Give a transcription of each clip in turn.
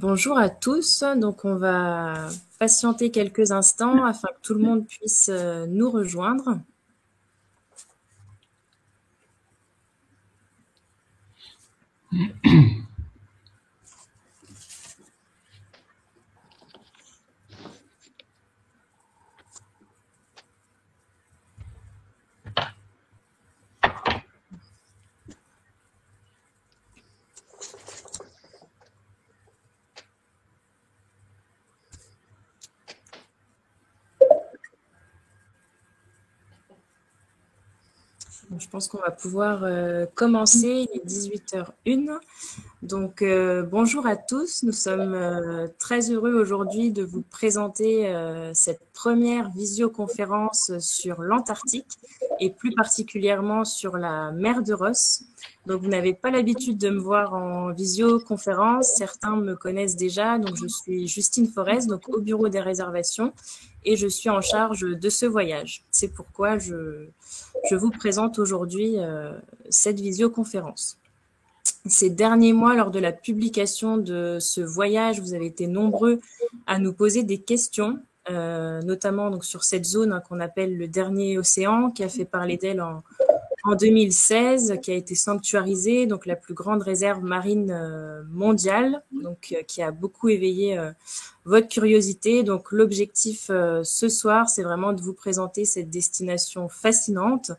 Bonjour à tous, donc on va patienter quelques instants afin que tout le monde puisse nous rejoindre. Donc, je pense qu'on va pouvoir commencer, il est 18h01. Donc bonjour à tous, nous sommes très heureux aujourd'hui de vous présenter cette première visioconférence sur l'Antarctique et plus particulièrement sur la mer de Ross. Donc vous n'avez pas l'habitude de me voir en visioconférence, certains me connaissent déjà, donc je suis Justine Forest, donc au bureau des réservations et je suis en charge de ce voyage. C'est pourquoi je vous présente aujourd'hui cette visioconférence. Ces derniers mois, lors de la publication de ce voyage, vous avez été nombreux à nous poser des questions, notamment donc sur cette zone qu'on appelle le dernier océan, qui a fait parler d'elle en 2016, qui a été sanctuarisée, donc la plus grande réserve marine mondiale, donc qui a beaucoup éveillé votre curiosité. Donc l'objectif ce soir, c'est vraiment de vous présenter cette destination fascinante.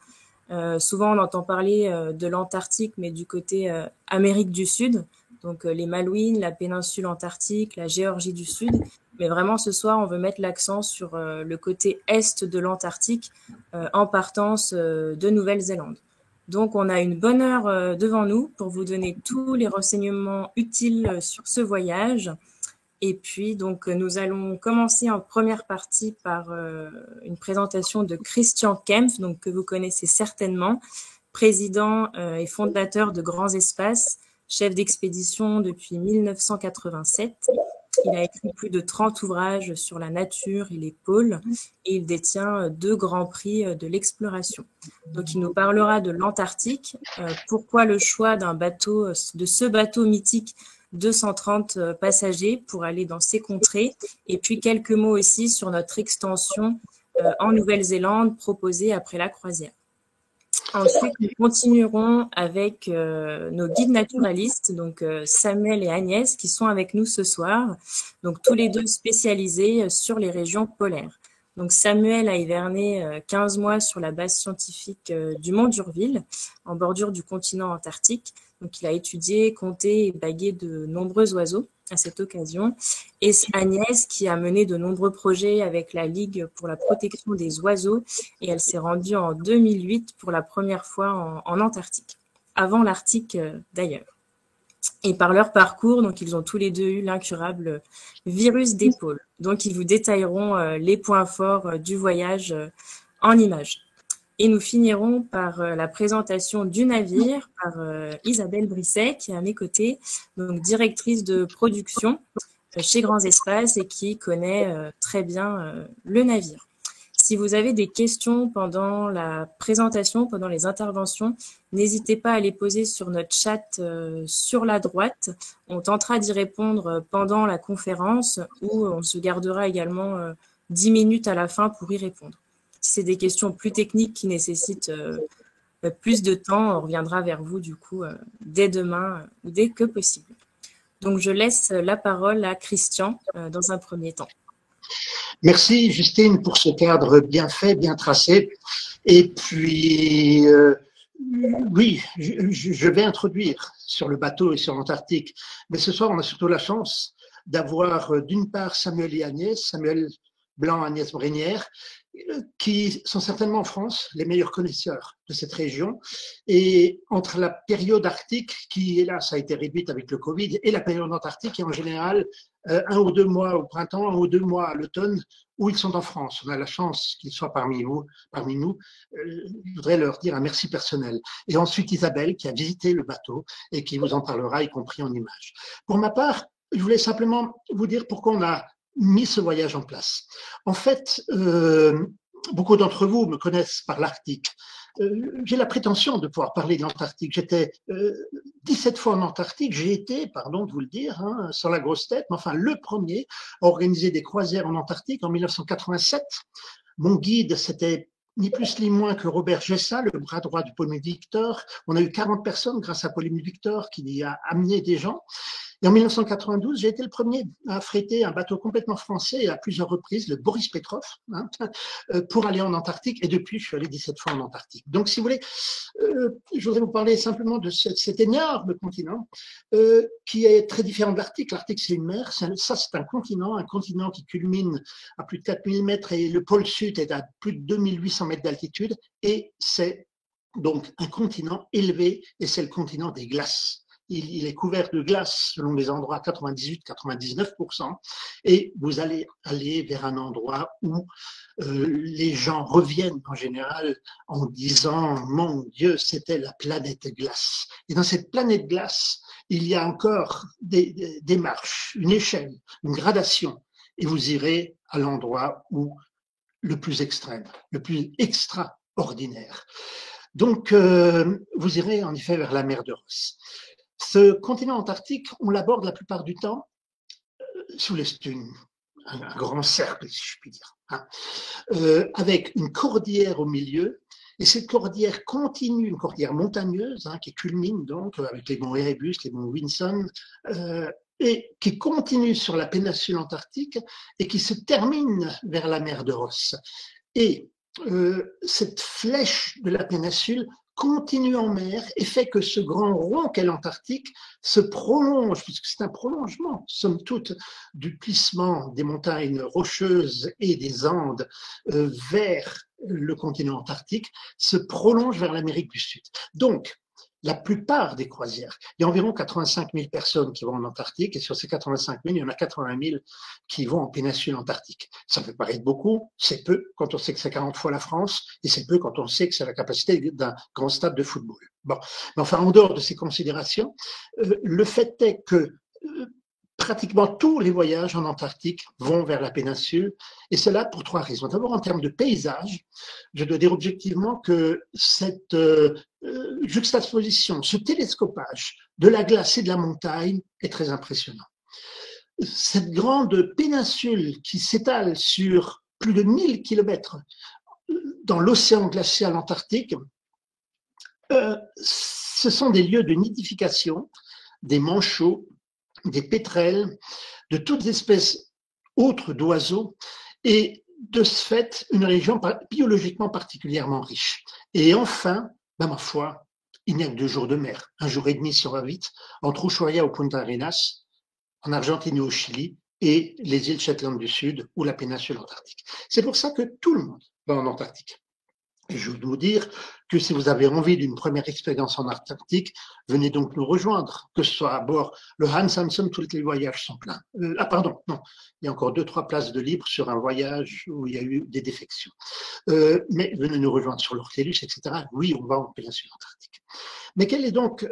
Souvent, on entend parler de l'Antarctique, mais du côté Amérique du Sud, donc les Malouines, la péninsule antarctique, la Géorgie du Sud. Mais vraiment, ce soir, on veut mettre l'accent sur le côté est de l'Antarctique en partance de Nouvelle-Zélande. Donc, on a une bonne heure devant nous pour vous donner tous les renseignements utiles sur ce voyage. Et puis, donc, nous allons commencer en première partie par une présentation de Christian Kempf, donc, que vous connaissez certainement, président et fondateur de Grands Espaces, chef d'expédition depuis 1987. Il a écrit plus de 30 ouvrages sur la nature et les pôles et il détient 2 grands prix de l'exploration. Donc, il nous parlera de l'Antarctique, pourquoi le choix d'un bateau, de ce bateau mythique 230 passagers pour aller dans ces contrées. Et puis quelques mots aussi sur notre extension en Nouvelle-Zélande proposée après la croisière. Ensuite, nous continuerons avec nos guides naturalistes, donc Samuel et Agnès, qui sont avec nous ce soir, donc tous les deux spécialisés sur les régions polaires. Donc Samuel a hiverné 15 mois sur la base scientifique du Mont d'Urville, en bordure du continent antarctique. Donc il a étudié, compté et bagué de nombreux oiseaux à cette occasion. Et Agnès qui a mené de nombreux projets avec la Ligue pour la protection des oiseaux et elle s'est rendue en 2008 pour la première fois en Antarctique, avant l'Arctique d'ailleurs. Et par leur parcours, donc ils ont tous les deux eu l'incurable virus des pôles. Donc ils vous détailleront les points forts du voyage en images. Et nous finirons par la présentation du navire par Isabelle Brisset, qui est à mes côtés, donc directrice de production chez Grands Espaces et qui connaît très bien le navire. Si vous avez des questions pendant la présentation, pendant les interventions, n'hésitez pas à les poser sur notre chat sur la droite. On tentera d'y répondre pendant la conférence ou on se gardera également 10 minutes à la fin pour y répondre. Si c'est des questions plus techniques qui nécessitent plus de temps, on reviendra vers vous du coup dès demain ou dès que possible. Donc je laisse la parole à Christian dans un premier temps. Merci Justine pour ce cadre bien fait, bien tracé. Et puis, oui, je vais introduire sur le bateau et sur l'Antarctique. Mais ce soir, on a surtout la chance d'avoir d'une part Samuel et Agnès, Samuel Blanc, Agnès Brénière, qui sont certainement en France les meilleurs connaisseurs de cette région. Et entre la période arctique, qui hélas a été réduite avec le Covid, et la période antarctique, qui est en général 1 ou 2 mois au printemps, 1 ou 2 mois à l'automne, où ils sont en France. On a la chance qu'ils soient parmi nous. Je voudrais leur dire un merci personnel. Et ensuite Isabelle, qui a visité le bateau et qui vous en parlera, y compris en images. Pour ma part, je voulais simplement vous dire pourquoi on a mis ce voyage en place. En fait, beaucoup d'entre vous me connaissent par l'Arctique. J'ai la prétention de pouvoir parler de l'Antarctique. J'étais 17 fois en Antarctique. J'ai été, pardon de vous le dire, hein, sans la grosse tête, mais enfin le premier à organiser des croisières en Antarctique en 1987. Mon guide, c'était ni plus ni moins que Robert Gessa, le bras droit du Paul Victor. On a eu 40 personnes grâce à Paul Victor qui y a amené des gens. Et en 1992, j'ai été le premier à affréter un bateau complètement français à plusieurs reprises, le Boris Petrov, hein, pour aller en Antarctique. Et depuis, je suis allé 17 fois en Antarctique. Donc, si vous voulez, je voudrais vous parler simplement de cet énorme continent qui est très différent de l'Arctique. L'Arctique, c'est une mer. Ça, c'est un continent qui culmine à plus de 4000 mètres et le pôle sud est à plus de 2800 mètres d'altitude. Et c'est donc un continent élevé et c'est le continent des glaces. Il est couvert de glace selon les endroits 98-99%, et vous allez aller vers un endroit où les gens reviennent en général en disant « Mon Dieu, c'était la planète glace ». Et dans cette planète glace, il y a encore des marches, une échelle, une gradation, et vous irez à l'endroit où le plus extrême, le plus extraordinaire. Donc, vous irez en effet vers la mer de Ross. Ce continent antarctique, on l'aborde la plupart du temps sous un grand cercle, si je puis dire, hein, avec une cordillère au milieu. Et cette cordillère continue, une cordillère montagneuse, hein, qui culmine donc avec les monts Erebus, les monts Vinson, et qui continue sur la péninsule antarctique et qui se termine vers la mer de Ross. Et cette flèche de la péninsule continue en mer et fait que ce grand rond qu'est l'Antarctique se prolonge, puisque c'est un prolongement, somme toute, du plissement des montagnes rocheuses et des Andes vers le continent antarctique, se prolonge vers l'Amérique du Sud. Donc, la plupart des croisières, il y a environ 85 000 personnes qui vont en Antarctique, et sur ces 85 000, il y en a 80 000 qui vont en péninsule antarctique. Ça peut paraître beaucoup, c'est peu quand on sait que c'est 40 fois la France, et c'est peu quand on sait que c'est la capacité d'un grand stade de football. Bon, mais enfin, en dehors de ces considérations, le fait est que pratiquement tous les voyages en Antarctique vont vers la péninsule, et cela pour trois raisons. D'abord, en termes de paysage, je dois dire objectivement que cette juxtaposition, ce télescopage de la glace et de la montagne est très impressionnant. Cette grande péninsule qui s'étale sur plus de 1000 kilomètres dans l'océan glacial antarctique, ce sont des lieux de nidification des manchots, des pétrels, de toutes espèces autres d'oiseaux, et de ce fait, une région biologiquement particulièrement riche. Et enfin, ma foi, il n'y a que 2 jours de mer, 1 jour et demi si on va vite, entre Ushuaia ou Punta Arenas, en Argentine et au Chili, et les îles Shetland du Sud ou la péninsule antarctique. C'est pour ça que tout le monde va en Antarctique. Et je veux vous dire que si vous avez envie d'une première expérience en Antarctique, venez donc nous rejoindre, que ce soit à bord le Hans Hansen, tous les voyages sont pleins. Pardon, non, il y a encore 2-3 places de libre sur un voyage où il y a eu des défections. Mais venez nous rejoindre sur l'Ortélus, etc. Oui, on va en péninsule antarctique. Mais quel est donc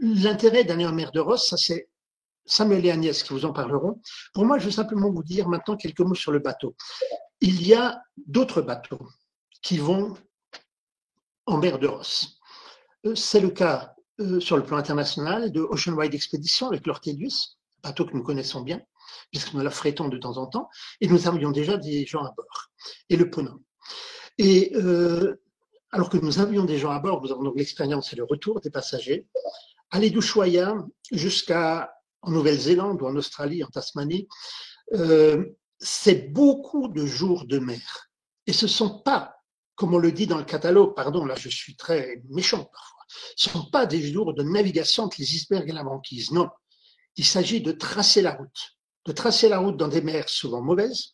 l'intérêt d'aller en mer de Ross? Ça, c'est Samuel et Agnès qui vous en parleront. Pour moi, je vais simplement vous dire maintenant quelques mots sur le bateau. Il y a d'autres bateaux qui vont en mer de Ross. C'est le cas sur le plan international de Ocean Wide Expedition avec l'Ortelius, bateau que nous connaissons bien, puisque nous l'affrétons de temps en temps, et nous avions déjà des gens à bord, et le Ponant. Et alors que nous avions des gens à bord, nous avons donc l'expérience et le retour des passagers, aller d'Ushuaia jusqu'en Nouvelle-Zélande ou en Australie, en Tasmanie, c'est beaucoup de jours de mer. Et ce ne sont pas, comme on le dit dans le catalogue, pardon, là je suis très méchant parfois, ce ne sont pas des jours de navigation entre les icebergs et la banquise. Non, il s'agit de tracer la route dans des mers souvent mauvaises.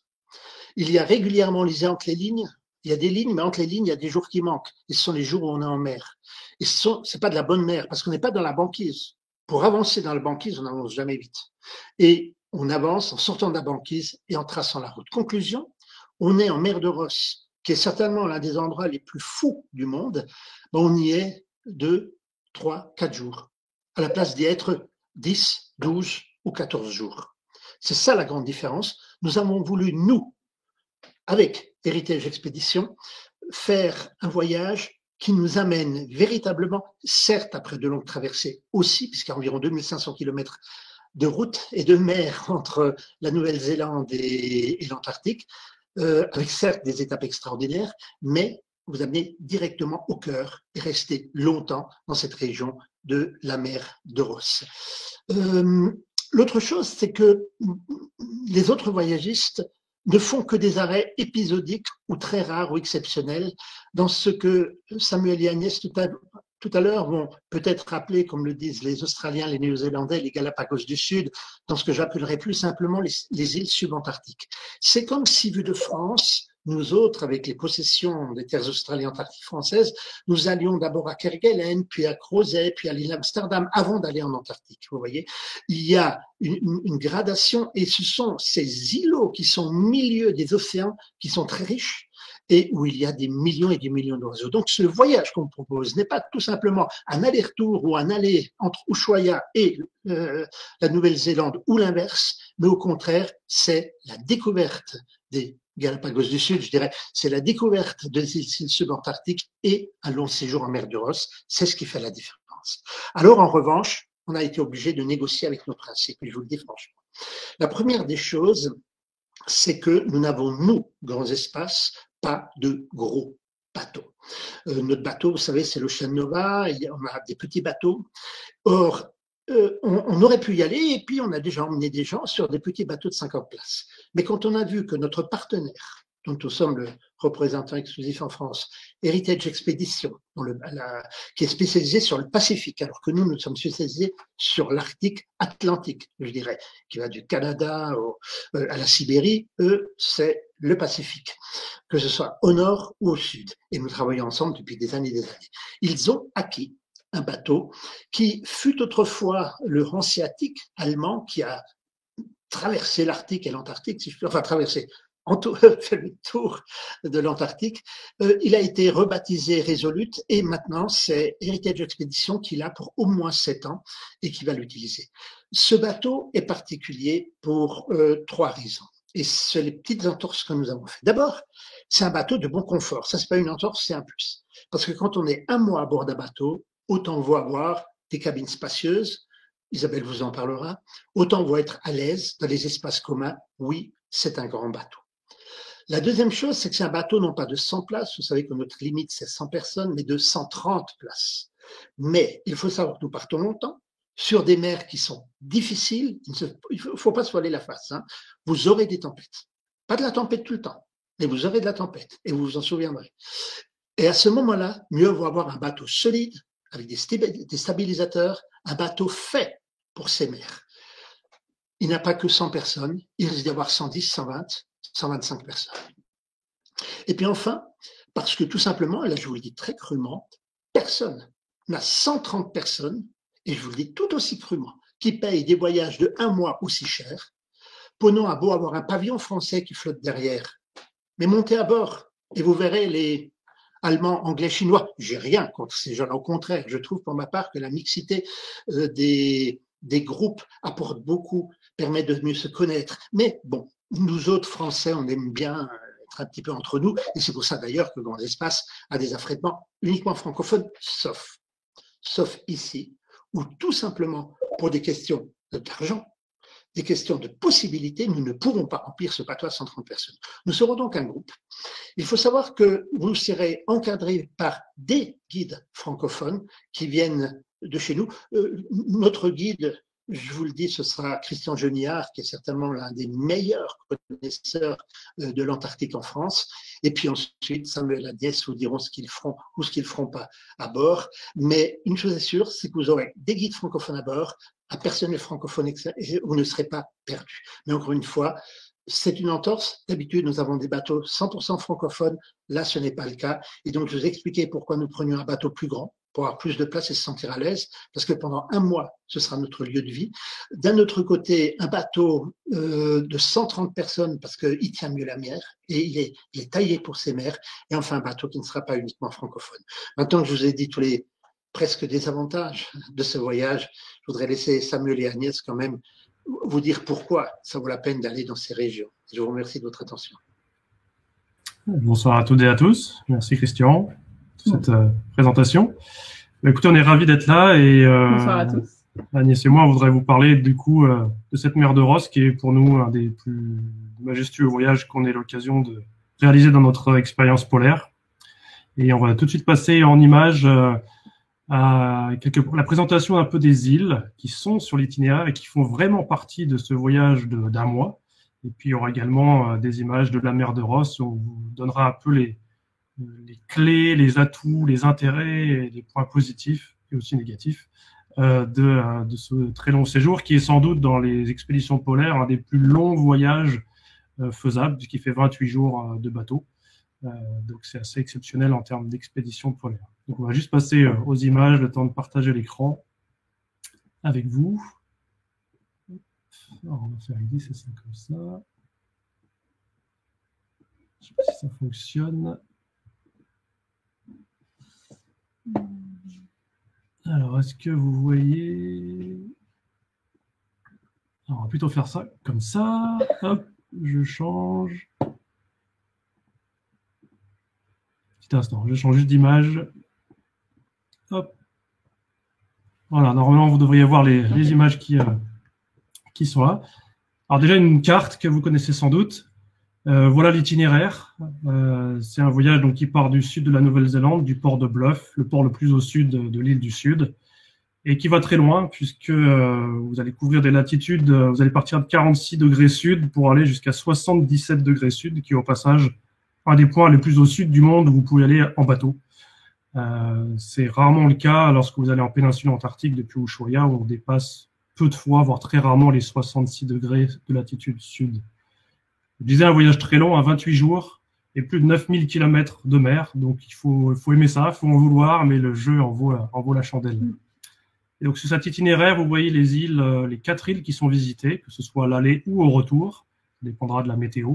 Il y a régulièrement entre les lignes, il y a des lignes, mais entre les lignes, il y a des jours qui manquent. Et ce sont les jours où on est en mer. Et ce n'est pas de la bonne mer, parce qu'on n'est pas dans la banquise. Pour avancer dans la banquise, on n'avance jamais vite. Et on avance en sortant de la banquise et en traçant la route. Conclusion, on est en mer de Ross, qui est certainement l'un des endroits les plus fous du monde. On y est 2, 3, 4 jours, à la place d'y être 10, 12 ou 14 jours. C'est ça la grande différence. Nous avons voulu, nous, avec Heritage Expedition, faire un voyage qui nous amène véritablement, certes après de longues traversées aussi, puisqu'il y a environ 2500 kilomètres de route et de mer entre la Nouvelle-Zélande et l'Antarctique, avec certes des étapes extraordinaires, mais vous amenez directement au cœur et restez longtemps dans cette région de la mer de Ross. L'autre chose, c'est que les autres voyagistes ne font que des arrêts épisodiques ou très rares ou exceptionnels dans ce que Samuel et Agnès tout à l'heure vont peut-être rappeler, comme le disent les Australiens, les Néo-Zélandais, les Galapagos du Sud, dans ce que j'appellerais plus simplement les îles subantarctiques. C'est comme si, vu de France, nous autres, avec les possessions des terres australiennes antarctiques françaises, nous allions d'abord à Kerguelen, puis à Crozet, puis à l'île Amsterdam, avant d'aller en Antarctique. Vous voyez, il y a une gradation, et ce sont ces îlots qui sont au milieu des océans, qui sont très riches, et où il y a des millions et des millions d'oiseaux. Donc, ce voyage qu'on propose n'est pas tout simplement un aller-retour ou un aller entre Ushuaïa et la Nouvelle-Zélande ou l'inverse, mais au contraire, c'est la découverte des Galapagos du Sud, je dirais, c'est la découverte des îles subantarctiques et un long séjour en mer de Ross. C'est ce qui fait la différence. Alors, en revanche, on a été obligé de négocier avec nos principes, et je vous le dis franchement. La première des choses, c'est que nous n'avons, nous, grands espaces, pas de gros bateaux. Notre bateau, vous savez, c'est l'Ocean Nova, on a des petits bateaux. Or, on aurait pu y aller et puis on a déjà emmené des gens sur des petits bateaux de 50 places. Mais quand on a vu que notre partenaire, dont nous sommes le représentant exclusif en France, Heritage Expedition, qui est spécialisé sur le Pacifique, alors que nous sommes spécialisés sur l'Arctique Atlantique, je dirais, qui va du Canada à la Sibérie, eux, c'est le Pacifique, que ce soit au nord ou au sud. Et nous travaillons ensemble depuis des années et des années. Ils ont acquis un bateau qui fut autrefois le Hanséatique allemand qui a traversé l'Arctique et l'Antarctique, si je peux, enfin traversé, fait le tour de l'Antarctique. Il a été rebaptisé Resolute et maintenant c'est Heritage Expedition qui l'a pour au moins 7 ans et qui va l'utiliser. Ce bateau est particulier pour 3 raisons. Et c'est les petites entorses que nous avons fait. D'abord, c'est un bateau de bon confort. Ça, c'est pas une entorse, c'est un plus. Parce que quand on est un mois à bord d'un bateau, autant vaut avoir des cabines spacieuses, Isabelle vous en parlera, autant vaut être à l'aise dans les espaces communs. Oui, c'est un grand bateau. La deuxième chose, c'est que c'est un bateau non pas de 100 places, vous savez que notre limite c'est 100 personnes, mais de 130 places. Mais il faut savoir que nous partons longtemps, sur des mers qui sont difficiles, il ne faut pas se voiler la face, hein. Vous aurez des tempêtes. Pas de la tempête tout le temps, mais vous aurez de la tempête et vous vous en souviendrez. Et à ce moment-là, mieux vaut avoir un bateau solide, avec des stabilisateurs, un bateau fait pour ces mers. Il n'a pas que 100 personnes, il risque d'y avoir 110, 120, 125 personnes. Et puis enfin, parce que tout simplement, là je vous le dis très crûment, personne n'a 130 personnes, et je vous le dis tout aussi crûment, qui payent des voyages de 1 mois aussi cher, Ponant a beau avoir un pavillon français qui flotte derrière, mais montez à bord et vous verrez les Allemands, Anglais, Chinois. J'ai rien contre ces gens-là, au contraire, je trouve pour ma part que la mixité des groupes apporte beaucoup, permet de mieux se connaître. Mais bon, nous autres Français, on aime bien être un petit peu entre nous, et c'est pour ça d'ailleurs que Grand Espace a des affrètements uniquement francophones, sauf ici, où tout simplement pour des questions d'argent, des questions de possibilités, nous ne pourrons pas remplir ce bateau à 130 personnes. Nous serons donc un groupe. Il faut savoir que vous serez encadrés par des guides francophones qui viennent de chez nous. Notre guide, je vous le dis, ce sera Christian Genillard, qui est certainement l'un des meilleurs connaisseurs de l'Antarctique en France. Et puis ensuite, Samuel et Agnès vous diront ce qu'ils feront ou ce qu'ils ne feront pas à bord. Mais une chose est sûre, c'est que vous aurez des guides francophones à bord, un personnel francophone, et vous ne serez pas perdu. Mais encore une fois, c'est une entorse. D'habitude, nous avons des bateaux 100% francophones. Là, ce n'est pas le cas. Et donc, je vous expliquais pourquoi nous prenions un bateau plus grand, pour avoir plus de place et se sentir à l'aise, parce que pendant 1 mois, ce sera notre lieu de vie. D'un autre côté, un bateau de 130 personnes, parce qu'il tient mieux la mer, et il est taillé pour ces mers. Et enfin, un bateau qui ne sera pas uniquement francophone. Maintenant que je vous ai dit tous les presque désavantages de ce voyage, je voudrais laisser Samuel et Agnès quand même vous dire pourquoi ça vaut la peine d'aller dans ces régions. Je vous remercie de votre attention. Bonsoir à toutes et à tous. Merci Christian. cette présentation. Écoutez, on est ravis d'être là et bonsoir à tous. Agnès et moi, on voudrait vous parler du coup de cette mer de Ross qui est pour nous un des plus majestueux voyages qu'on ait l'occasion de réaliser dans notre expérience polaire. Et on va tout de suite passer en images à la présentation un peu des îles qui sont sur l'itinéraire et qui font vraiment partie de ce voyage d'un mois. Et puis il y aura également des images de la mer de Ross où on vous donnera un peu les clés, les atouts, les intérêts et les points positifs et aussi négatifs de ce très long séjour qui est sans doute dans les expéditions polaires un des plus longs voyages faisables puisqu'il fait 28 jours de bateau. Donc c'est assez exceptionnel en termes d'expédition polaire. Donc on va juste passer aux images, le temps de partager l'écran avec vous. Alors, on va faire glisser ça comme ça. Je ne sais pas si ça fonctionne. Alors, est-ce que vous voyez... Alors, on va plutôt faire ça comme ça. Hop, je change. Petit instant, je change juste d'image. Hop. Voilà, normalement, vous devriez voir les images qui sont là. Alors déjà, une carte que vous connaissez sans doute. Voilà l'itinéraire. C'est un voyage donc, qui part du sud de la Nouvelle-Zélande, du port de Bluff, le port le plus au sud de l'île du Sud, et qui va très loin puisque vous allez couvrir des latitudes, vous allez partir de 46 degrés sud pour aller jusqu'à 77 degrés sud, qui est au passage un des points les plus au sud du monde où vous pouvez aller en bateau. C'est rarement le cas lorsque vous allez en péninsule antarctique depuis Ushuaia où on dépasse peu de fois, voire très rarement, les 66 degrés de latitude sud. Je disais un voyage très long, à 28 jours, et plus de 9000 km de mer, donc il faut aimer ça, il faut en vouloir, mais le jeu en vaut la chandelle. Et donc sur cet itinéraire, vous voyez les îles, les 4 îles qui sont visitées, que ce soit à l'aller ou au retour, ça dépendra de la météo,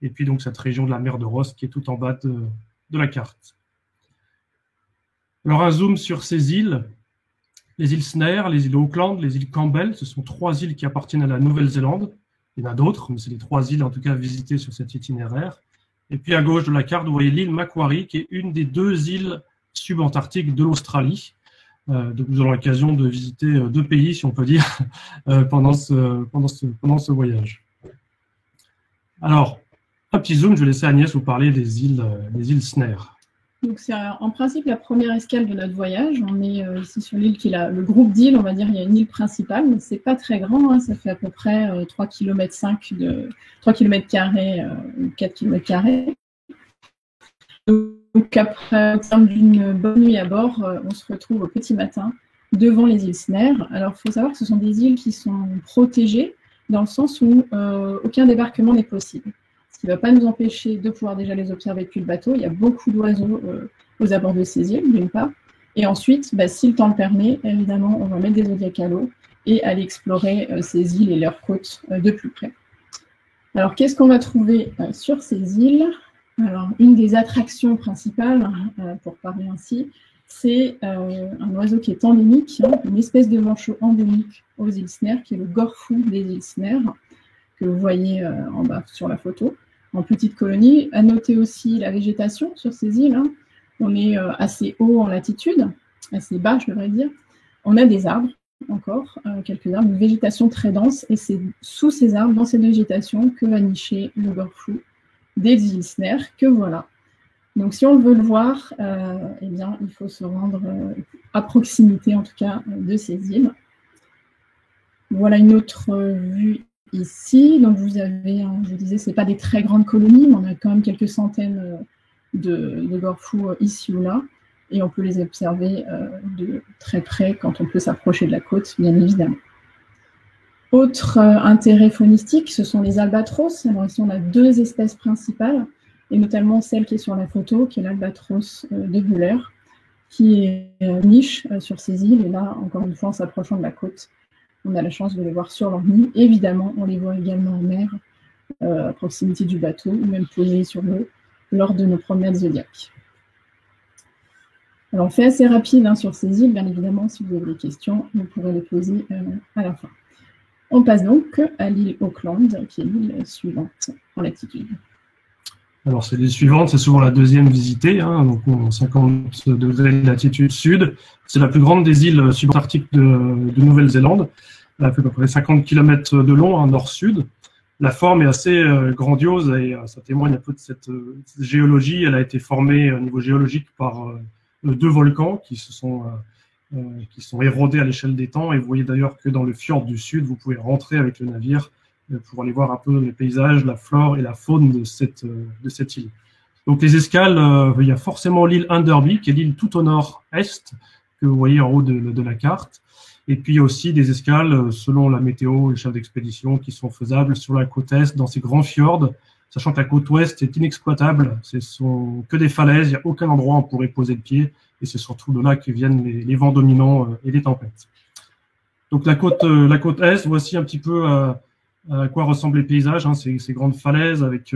et puis donc cette région de la mer de Ross qui est tout en bas de la carte. Alors un zoom sur ces îles, les îles Snare, les îles Auckland, les îles Campbell, ce sont 3 îles qui appartiennent à la Nouvelle-Zélande. Il y en a d'autres, mais c'est les 3 îles en tout cas visitées sur cet itinéraire. Et puis à gauche de la carte, vous voyez l'île Macquarie, qui est une des 2 îles subantarctiques de l'Australie. Donc nous aurons l'occasion de visiter 2 pays, si on peut dire, pendant ce voyage. Alors, un petit zoom, je vais laisser Agnès vous parler des îles Snare. Donc c'est en principe la première escale de notre voyage. On est ici sur l'île qui est le groupe d'îles, on va dire. Il y a une île principale, mais c'est pas très grand. Hein, ça fait à peu près 3,5 km² ou 4 km². Donc après, au terme d'une bonne nuit à bord, on se retrouve au petit matin devant les îles Snare. Alors il faut savoir que ce sont des îles qui sont protégées dans le sens où aucun débarquement n'est possible. Ce qui ne va pas nous empêcher de pouvoir déjà les observer depuis le bateau. Il y a beaucoup d'oiseaux aux abords de ces îles, d'une part. Et ensuite, si le temps le permet, évidemment, on va mettre des zodiacs à l'eau et aller explorer ces îles et leurs côtes de plus près. Alors, qu'est-ce qu'on va trouver sur ces îles? Alors, une des attractions principales, pour parler ainsi, c'est un oiseau qui est endémique, une espèce de manchot endémique aux îles Snare, qui est le gorfou des îles Snare, que vous voyez en bas sur la photo, en petite colonie. À noter aussi la végétation sur ces îles. Hein. On est assez haut en latitude, assez bas, je devrais dire. On a des arbres, encore, quelques arbres, une végétation très dense, et c'est sous ces arbres, dans cette végétation, que va nicher le gorfou des îles Snare, que voilà. Donc si on veut le voir, eh bien, il faut se rendre à proximité, en tout cas, de ces îles. Voilà une autre vue ici. Donc vous avez, je vous disais, ce n'est pas des très grandes colonies, mais on a quand même quelques centaines de gorfous ici ou là, et on peut les observer de très près quand on peut s'approcher de la côte, bien évidemment. Autre intérêt faunistique, ce sont les albatros. Alors ici, on a 2 espèces principales, et notamment celle qui est sur la photo, qui est l'albatros de Buller, qui est niche sur ces îles. Et là, encore une fois, en s'approchant de la côte, on a la chance de les voir sur leur nid. Évidemment, on les voit également en mer, à proximité du bateau, ou même posés sur l'eau, lors de nos promenades zodiaques. Alors, on fait assez rapide sur ces îles. Bien évidemment, si vous avez des questions, vous pourrez les poser à la fin. On passe donc à l'île Auckland, qui est l'île suivante en latitude. Alors, c'est les suivantes, c'est souvent la deuxième visitée, hein, donc 50 degrés de latitude sud. C'est la plus grande des îles subantarctiques de Nouvelle-Zélande. Elle fait à peu près 50 km de long, hein, nord-sud. La forme est assez grandiose et ça témoigne un peu de cette géologie. Elle a été formée au niveau géologique par deux volcans qui sont érodés à l'échelle des temps. Et vous voyez d'ailleurs que dans le fjord du sud, vous pouvez rentrer avec le navire pour aller voir un peu les paysages, la flore et la faune de cette île. Donc les escales, il y a forcément l'île Enderby, qui est l'île tout au nord-est, que vous voyez en haut de la carte. Et puis il y a aussi des escales, selon la météo et le chef d'expédition, qui sont faisables sur la côte est, dans ces grands fjords, sachant que la côte ouest est inexploitable. Ce sont que des falaises, il n'y a aucun endroit où on pourrait poser le pied. Et c'est surtout de là que viennent les vents dominants et les tempêtes. Donc la côte est, voici un petit peu à quoi ressemblent les paysages, hein, ces grandes falaises avec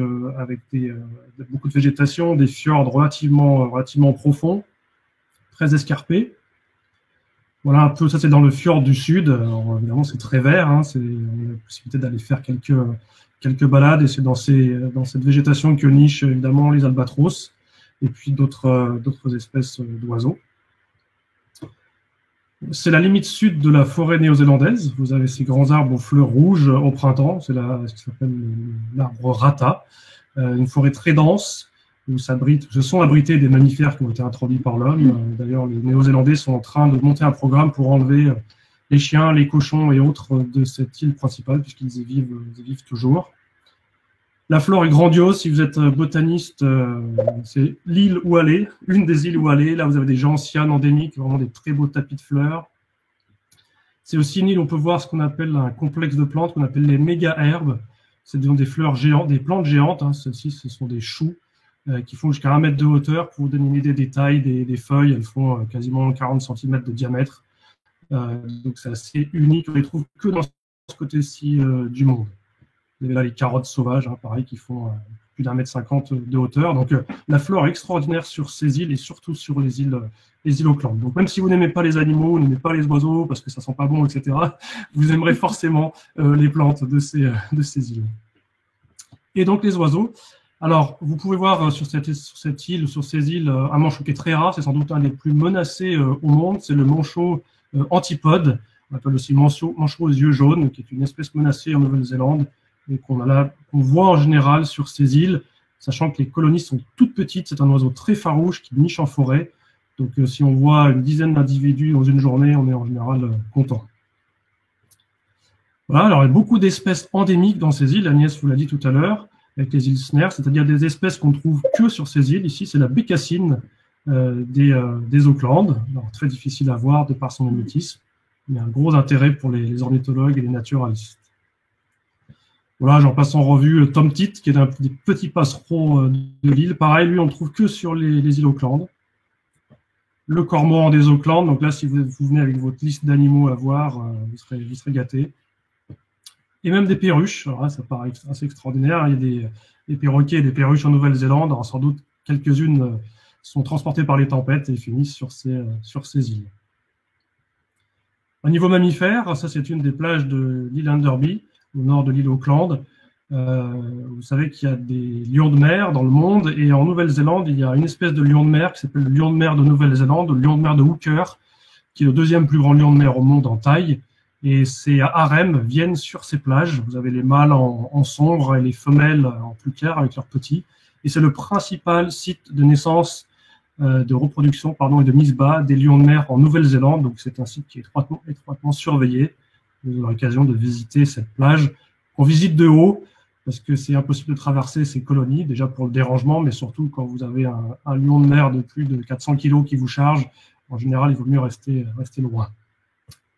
beaucoup de végétation, des fjords relativement profonds, très escarpés. Voilà un peu, ça c'est dans le fjord du sud. Alors, évidemment, c'est très vert, hein, on a la possibilité d'aller faire quelques balades, et c'est dans cette végétation que nichent évidemment les albatros et puis d'autres espèces d'oiseaux. C'est la limite sud de la forêt néo-zélandaise. Vous avez ces grands arbres aux fleurs rouges au printemps, c'est ce qui s'appelle l'arbre rata. Une forêt très dense où se sont abrités des mammifères qui ont été introduits par l'homme. D'ailleurs, les Néo-Zélandais sont en train de monter un programme pour enlever les chiens, les cochons et autres de cette île principale, puisqu'ils y vivent toujours. La flore est grandiose. Si vous êtes botaniste, c'est l'île où aller, une des îles où aller. Là, vous avez des gentianes endémiques, vraiment des très beaux tapis de fleurs. C'est aussi une île où on peut voir ce qu'on appelle un complexe de plantes, qu'on appelle les méga-herbes. C'est des fleurs géantes, des plantes géantes. Hein. Celles-ci, ce sont des choux qui font jusqu'à 1 mètre de hauteur. Pour vous donner une idée des tailles des feuilles, elles font quasiment 40 cm de diamètre. Donc, c'est assez unique. On ne les trouve que dans ce côté-ci du monde. Vous avez là les carottes sauvages, hein, pareil, qui font plus d'1,50 m de hauteur. Donc, la flore est extraordinaire sur ces îles et surtout sur les îles Auckland. Donc, même si vous n'aimez pas les animaux, vous n'aimez pas les oiseaux parce que ça sent pas bon, etc., vous aimerez forcément les plantes de ces îles. Et donc, les oiseaux. Alors, vous pouvez voir sur cette île, sur ces îles, un manchot qui est très rare. C'est sans doute un des plus menacés au monde. C'est le manchot antipode. On appelle aussi manchot aux yeux jaunes, qui est une espèce menacée en Nouvelle-Zélande et qu'on voit en général sur ces îles, sachant que les colonies sont toutes petites. C'est un oiseau très farouche qui niche en forêt. Donc, si on voit une dizaine d'individus dans une journée, on est en général content. Voilà, alors il y a beaucoup d'espèces endémiques dans ces îles. Agnès vous l'a dit tout à l'heure, avec les îles Snares, c'est-à-dire des espèces qu'on ne trouve que sur ces îles. Ici, c'est la bécassine des Auckland. Alors, très difficile à voir de par son mimétisme. Il y a un gros intérêt pour les ornithologues et les naturalistes. Voilà, j'en passe en revue Tom Tit, qui est un des petits passereaux de l'île. Pareil, lui, on ne trouve que sur les îles Auckland. Le cormoran des Auckland. Donc là, si vous venez avec votre liste d'animaux à voir, vous serez gâtés. Et même des perruches. Alors là, ça paraît assez extraordinaire. Il y a des perroquets et des perruches en Nouvelle-Zélande. Alors, sans doute, quelques-unes sont transportées par les tempêtes et finissent sur ces îles. Au niveau mammifères, ça, c'est une des plages de l'île Enderby, au nord de l'île Auckland. Vous savez qu'il y a des lions de mer dans le monde, et en Nouvelle-Zélande, il y a une espèce de lion de mer qui s'appelle le lion de mer de Nouvelle-Zélande, le lion de mer de Hooker, qui est le deuxième plus grand lion de mer au monde en taille. Et ces harems viennent sur ces plages. Vous avez les mâles en sombre et les femelles en plus clair avec leurs petits. Et c'est le principal site de naissance, de reproduction, et de mise bas des lions de mer en Nouvelle-Zélande. Donc c'est un site qui est étroitement surveillé. Vous aurez l'occasion de visiter cette plage qu'on visite de haut, parce que c'est impossible de traverser ces colonies, déjà pour le dérangement, mais surtout quand vous avez un lion de mer de plus de 400 kg qui vous charge, en général, il vaut mieux rester loin.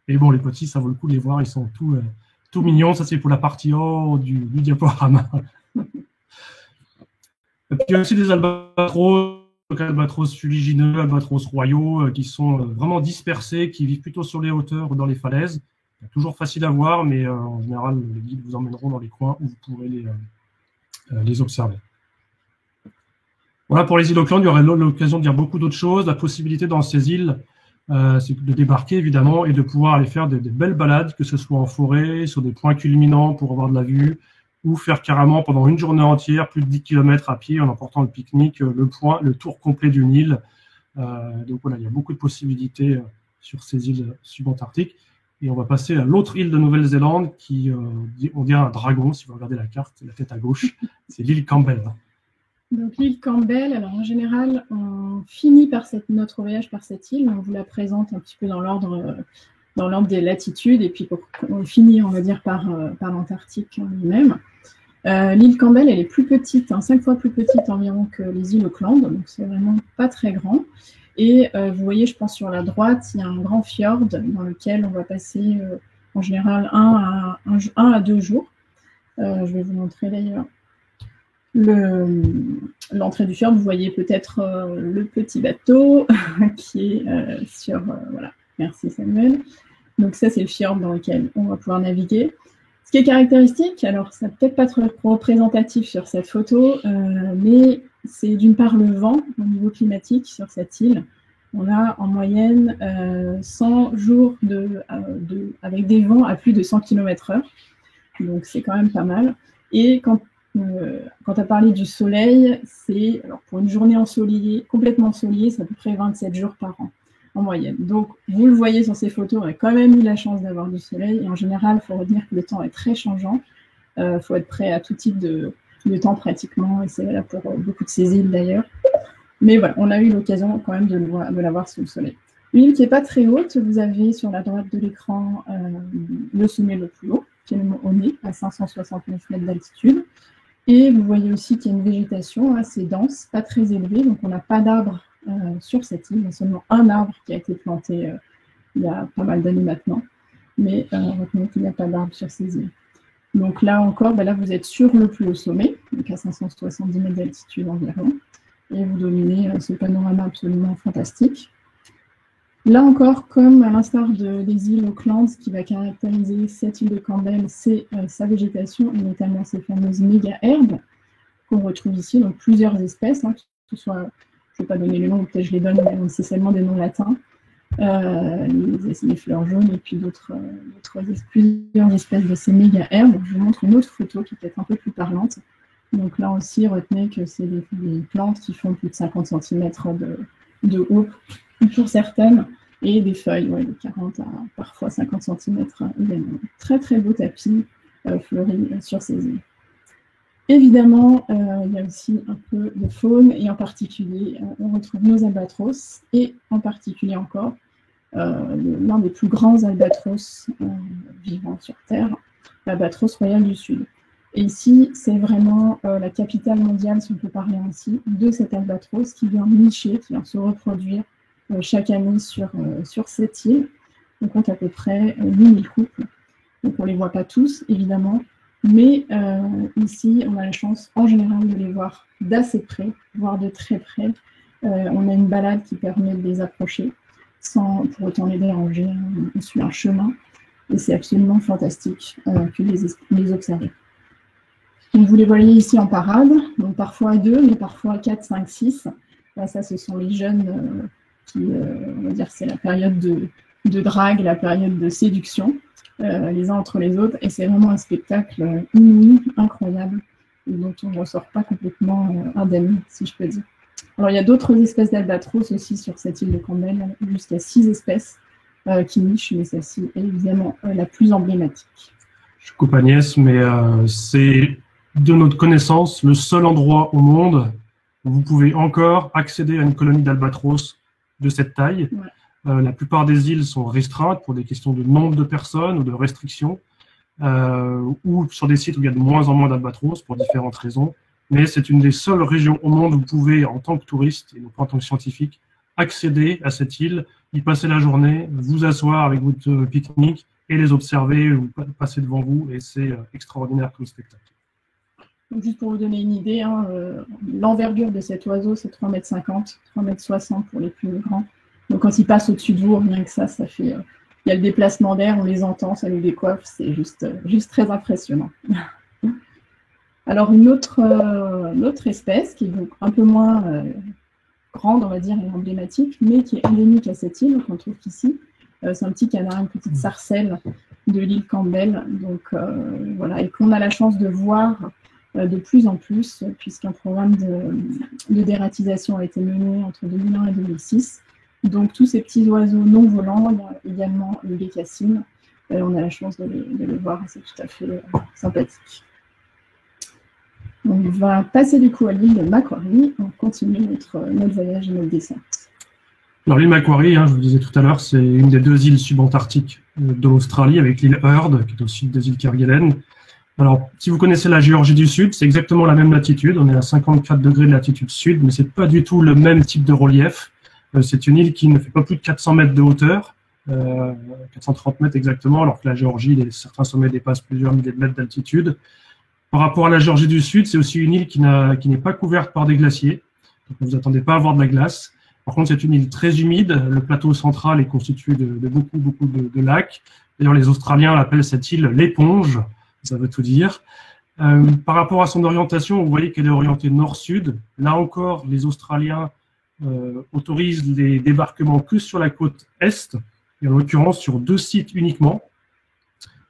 Et bon, les petits, ça vaut le coup de les voir, ils sont tout mignons. Ça, c'est pour la partie haut du diaporama. Et puis, il y a aussi des albatros fuligineux, albatros royaux, qui sont vraiment dispersés, qui vivent plutôt sur les hauteurs ou dans les falaises. Toujours facile à voir, mais en général, les guides vous emmèneront dans les coins où vous pourrez les observer. Voilà, pour les îles Auckland, il y aurait l'occasion de dire beaucoup d'autres choses. La possibilité dans ces îles, c'est de débarquer, évidemment, et de pouvoir aller faire des belles balades, que ce soit en forêt, sur des points culminants pour avoir de la vue, ou faire carrément pendant une journée entière plus de 10 km à pied en emportant le pique-nique, le tour complet d'une île. Donc voilà, il y a beaucoup de possibilités sur ces îles subantarctiques. Et on va passer à l'autre île de Nouvelle-Zélande qui, on dirait un dragon, si vous regardez la carte, la tête à gauche, c'est l'île Campbell. Donc l'île Campbell, alors en général, on finit par notre voyage par cette île, on vous la présente un petit peu dans l'ordre des latitudes, et puis on finit, on va dire, par l'Antarctique en lui-même. L'île Campbell, elle est plus petite, 5 fois plus petite environ que les îles Auckland, donc c'est vraiment pas très grand. Et vous voyez, je pense sur la droite, il y a un grand fjord dans lequel on va passer en général 1 à 2 jours. Je vais vous montrer d'ailleurs l'entrée du fjord. Vous voyez peut-être le petit bateau qui est sur... voilà, merci Samuel. Donc ça, c'est le fjord dans lequel on va pouvoir naviguer. Ce qui est caractéristique, alors ça ne peut peut-être pas être représentatif sur cette photo, mais c'est d'une part le vent au niveau climatique sur cette île. On a en moyenne 100 jours avec des vents à plus de 100 km/h. Donc c'est quand même pas mal. Et quand tu as parlé du soleil, alors pour une journée ensoleillée, complètement ensoleillée, c'est à peu près 27 jours par an en moyenne. Donc vous le voyez sur ces photos, on a quand même eu la chance d'avoir du soleil. Et en général, il faut retenir que le temps est très changeant. Il faut être prêt à tout type de temps pratiquement, et c'est là pour beaucoup de ces îles d'ailleurs. Mais voilà, on a eu l'occasion quand même de la voir sous le soleil. Une île qui n'est pas très haute, vous avez sur la droite de l'écran le sommet le plus haut, qui est le mont Honé, à 569 mètres d'altitude. Et vous voyez aussi qu'il y a une végétation assez dense, pas très élevée, donc on n'a pas d'arbres sur cette île. Il y a seulement un arbre qui a été planté il y a pas mal d'années maintenant, mais retenez qu'il n'y a pas d'arbres sur ces îles. Donc là encore, là vous êtes sur le plus haut sommet, donc à 570 mètres d'altitude environ, et vous dominez ce panorama absolument fantastique. Là encore, comme à l'instar des îles Auckland, ce qui va caractériser cette île de Campbell, c'est sa végétation, et notamment ces fameuses méga-herbes qu'on retrouve ici, donc plusieurs espèces, que ce soit, je ne vais pas donner les noms, peut-être je les donne, mais c'est seulement des noms latins, les fleurs jaunes, et puis plusieurs espèces de ces méga-herbes. Je vous montre une autre photo qui est peut-être un peu plus parlante. Donc là aussi, retenez que c'est des plantes qui font plus de 50 cm de haut pour certaines, et des feuilles de 40 à parfois 50 cm. Il y a un très très beau tapis fleuri sur ces îles. Évidemment, il y a aussi un peu de faune, et en particulier, on retrouve nos albatros, et en particulier encore, l'un des plus grands albatros vivants sur Terre, l'albatros royal du Sud. Et ici, c'est vraiment la capitale mondiale, si on peut parler ainsi, de cet albatros qui vient nicher, qui vient se reproduire chaque année sur cette île. On compte à peu près 8000 couples. Donc on ne les voit pas tous, évidemment, mais ici, on a la chance, en général, de les voir d'assez près, voire de très près. On a une balade qui permet de les approcher sans pour autant les déranger. On suit un chemin, et c'est absolument fantastique que les observer. Donc vous les voyez ici en parade, donc parfois à 2, mais parfois à 4, 5, 6. Là, ça, ce sont les jeunes qui, on va dire, c'est la période de drague, la période de séduction, les uns entre les autres. Et c'est vraiment un spectacle inouï, incroyable, et dont on ne ressort pas complètement indemne, si je peux dire. Alors, il y a d'autres espèces d'albatros aussi sur cette île de Campbell, jusqu'à 6 espèces qui nichent, mais celle-ci est évidemment la plus emblématique. Je coupe Agnès, mais c'est, de notre connaissance, le seul endroit au monde où vous pouvez encore accéder à une colonie d'albatros de cette taille. Ouais. La plupart des îles sont restreintes pour des questions de nombre de personnes ou de restrictions, ou sur des sites où il y a de moins en moins d'albatros pour différentes raisons. Mais c'est une des seules régions au monde où vous pouvez, en tant que touriste et non pas en tant que scientifique, accéder à cette île, y passer la journée, vous asseoir avec votre pique-nique et les observer ou passer devant vous, et c'est extraordinaire comme spectacle. Donc juste pour vous donner une idée, l'envergure de cet oiseau, c'est 3,50 m, 3,60 m pour les plus grands. Donc quand il passe au-dessus de vous, rien que ça fait... il y a le déplacement d'air, on les entend, ça nous décoiffe, c'est juste très impressionnant. Alors une autre espèce, qui est donc un peu moins grande, on va dire, et emblématique, mais qui est endémique à cette île, qu'on trouve ici, c'est un petit canard, une petite sarcelle, de l'île Campbell. Donc voilà, et qu'on a la chance de voir de plus en plus, puisqu'un programme de dératisation a été mené entre 2001 et 2006. Donc tous ces petits oiseaux non volants, il y a également le bécassine. On a la chance de les voir, c'est tout à fait sympathique. On va passer du coup à l'île de Macquarie. On continue notre voyage et notre descente. Alors l'île Macquarie, je vous le disais tout à l'heure, c'est une des 2 îles subantarctiques de l'Australie, avec l'île Heard, qui est au sud des îles Kerguelen. Alors, si vous connaissez la Géorgie du Sud, c'est exactement la même latitude. On est à 54 degrés de latitude sud, mais c'est pas du tout le même type de relief. C'est une île qui ne fait pas plus de 400 mètres de hauteur, 430 mètres exactement, alors que la Géorgie, certains sommets dépassent plusieurs milliers de mètres d'altitude. Par rapport à la Géorgie du Sud, c'est aussi une île qui n'est pas couverte par des glaciers. Donc, ne vous attendez pas à avoir de la glace. Par contre, c'est une île très humide. Le plateau central est constitué de beaucoup de lacs. D'ailleurs, les Australiens l'appellent cette île l'éponge. Ça veut tout dire. Par rapport à son orientation, vous voyez qu'elle est orientée nord-sud. Là encore, les Australiens autorisent les débarquements que sur la côte est, et en l'occurrence sur 2 sites uniquement.